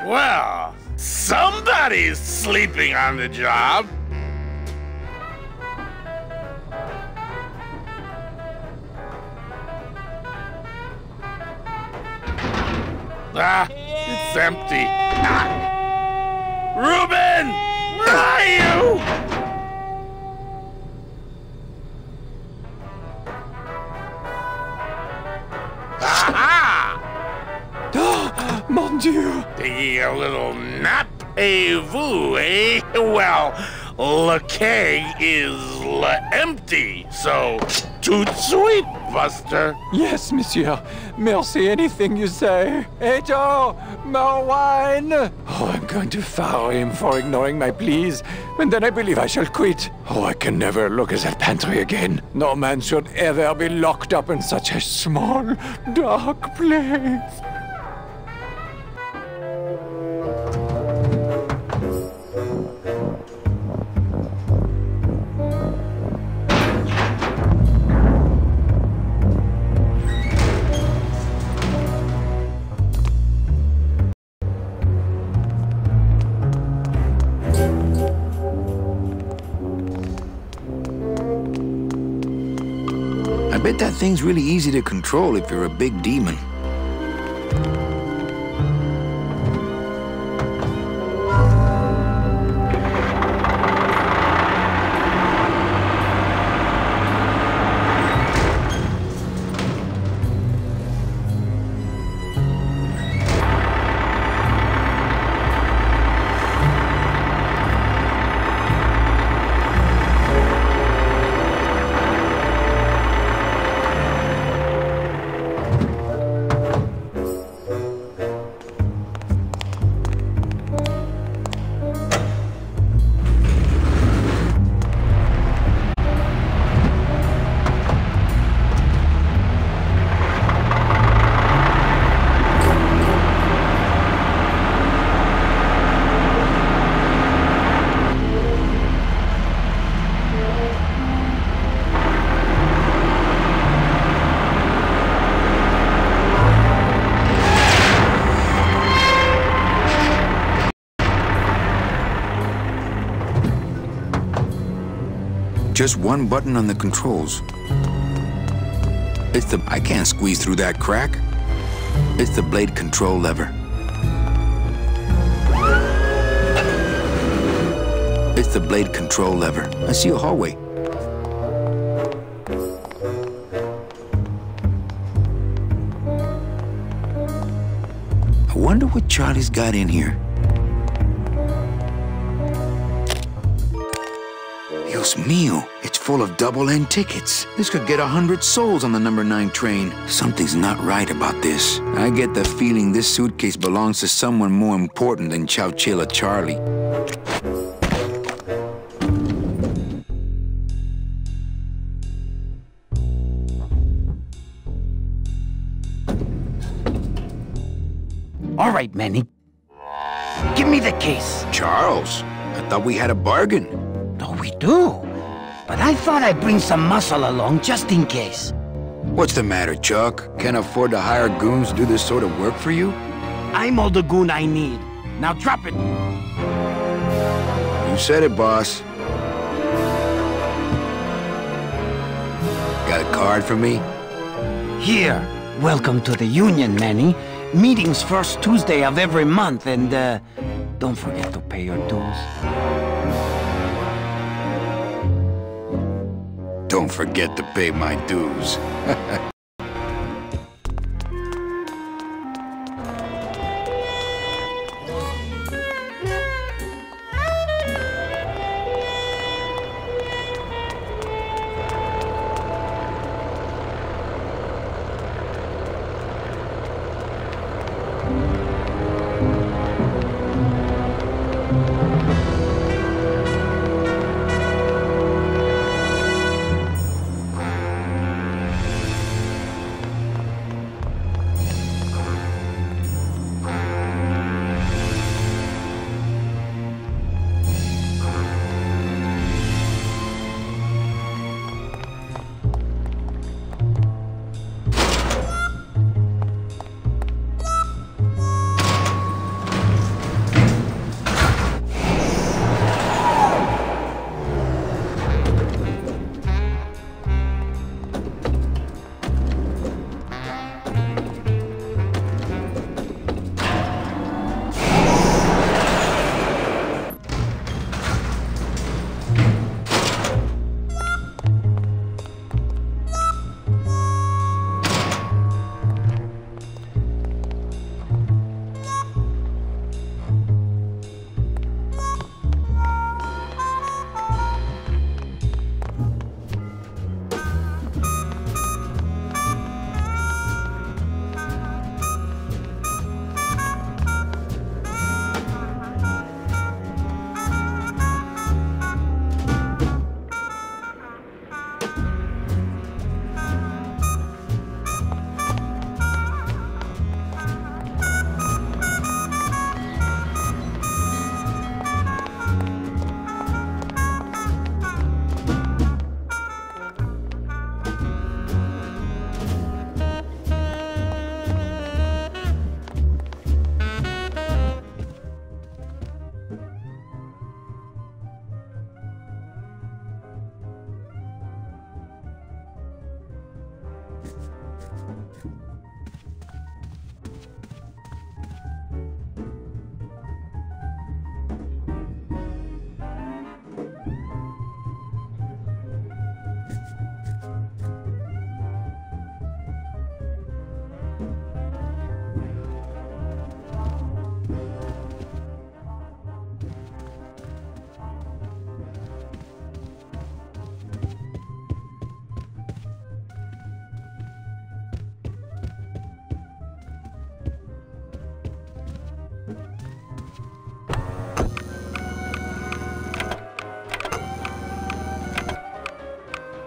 Well, somebody's sleeping on the job. Ah, it's empty. Ah. Reuben! Where are you? Aha! Mon Dieu! Taking a little nap, vous, eh? Well, le keg is empty, so tout sweet, Buster. Yes, monsieur. Merci, anything you say. Hey, Joe, more wine. Oh, I'm going to fire him for ignoring my pleas, and then I believe I shall quit. Oh, I can never look at that pantry again. No man should ever be locked up in such a small, dark place. I bet that thing's really easy to control if you're a big demon. just one button on the controls. I can't squeeze through that crack. It's the blade control lever. It's the blade control lever. I see a hallway. I wonder what Charlie's got in here. Dios mío, it's full of double-end tickets. This could get 100 souls on the number 9 train. Something's not right about this. I get the feeling this suitcase belongs to someone more important than Chowchilla Charlie. All right, Manny. Give me the case. Charles, I thought we had a bargain. Oh, we do. But I thought I'd bring some muscle along just in case. What's the matter, Chuck? Can't afford to hire goons to do this sort of work for you? I'm all the goon I need. Now drop it. You said it, boss. Got a card for me? Here. Welcome to the Union, Manny. Meeting's first Tuesday of every month, and don't forget to pay your dues. Don't forget to pay my dues.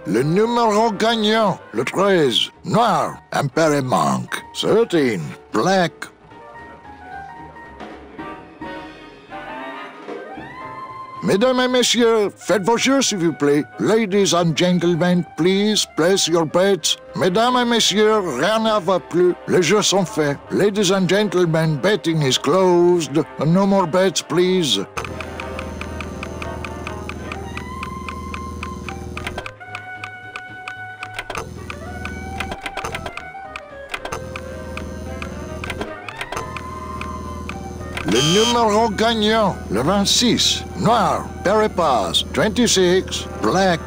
Le numéro gagnant, le 13, noir, impair et manque. 13, black. Mesdames et messieurs, faites vos jeux s'il vous plaît. Ladies and gentlemen, please place your bets. Mesdames et messieurs, rien ne va plus. Les jeux sont faits. Ladies and gentlemen, betting is closed. No more bets, please. Le numéro gagnant, le 26. Noir, pair et passe. 26, black.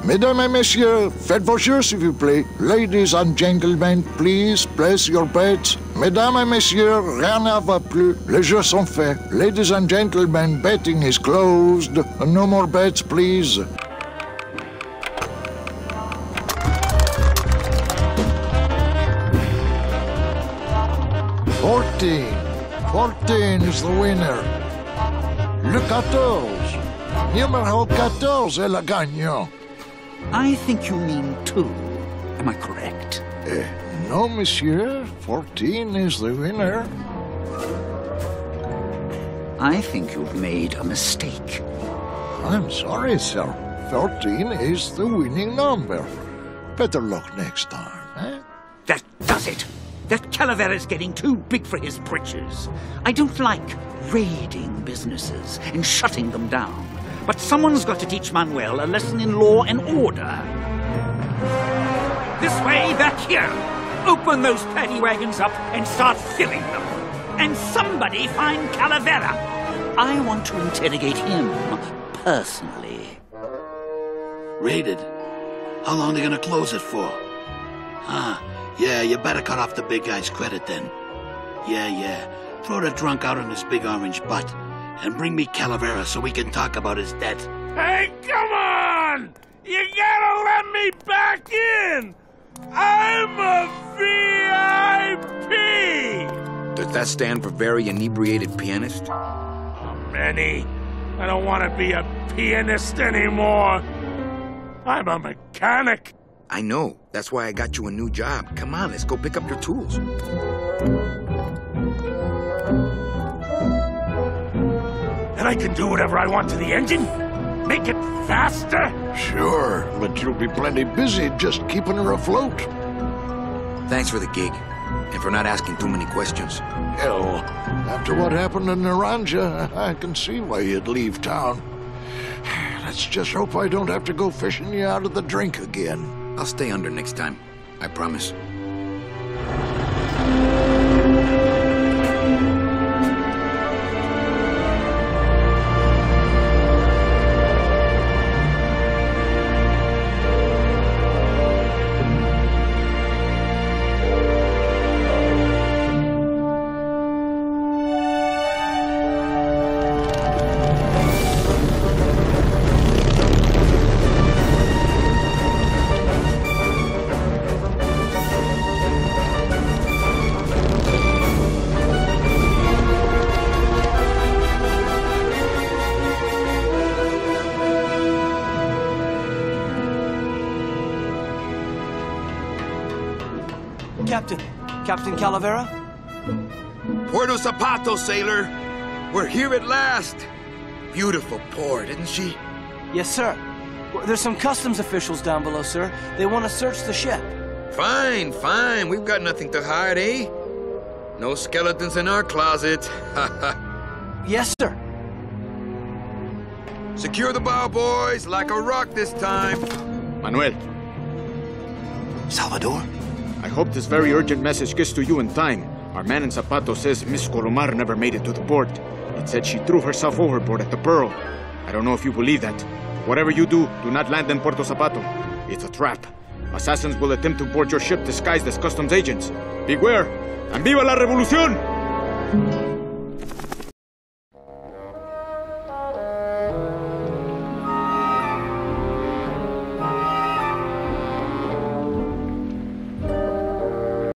Mesdames et messieurs, faites vos jeux s'il vous plaît. Ladies and gentlemen, please place your bets. Mesdames et messieurs, rien ne va plus. Les jeux sont faits. Ladies and gentlemen, betting is closed. No more bets, please. Fourteen is the winner. Le 14. Numéro 14 est le gagnant. I think you mean 2. Am I correct? No, monsieur. 14 is the winner. I think you've made a mistake. I'm sorry, sir. 14 is the winning number. Better luck next time, eh? That does it. That Calavera's getting too big for his britches. I don't like raiding businesses and shutting them down. But someone's got to teach Manuel a lesson in law and order. This way, back here. Open those paddy wagons up and start filling them. And somebody find Calavera. I want to interrogate him personally. Raided? How long are they gonna close it for? Yeah, you better cut off the big guy's credit then. Yeah. Throw the drunk out on his big orange butt. And bring me Calavera so we can talk about his debt. Hey, come on! You gotta let me back in! I'm a VIP! Does that stand for very inebriated pianist? Oh, Manny, I don't want to be a pianist anymore. I'm a mechanic. I know. That's why I got you a new job. Come on, let's go pick up your tools. And I can do whatever I want to the engine? Make it faster? Sure, but you'll be plenty busy just keeping her afloat. Thanks for the gig, and for not asking too many questions. Hell, after what happened in Naranja, I can see why you'd leave town. Let's just hope I don't have to go fishing you out of the drink again. I'll stay under next time. I promise. Captain Calavera? Puerto Zapato, sailor. We're here at last. Beautiful port, isn't she? Yes, sir. There's some customs officials down below, sir. They want to search the ship. Fine. We've got nothing to hide, eh? No skeletons in our closet. Yes, sir. Secure the bow, boys, like a rock this time. Manuel. Salvador? I hope this very urgent message gets to you in time. Our man in Zapato says Miss Colomar never made it to the port. It said she threw herself overboard at the Pearl. I don't know if you believe that. Whatever you do not land in Puerto Zapato. It's a trap. Assassins will attempt to board your ship disguised as customs agents. Beware, and viva la revolución!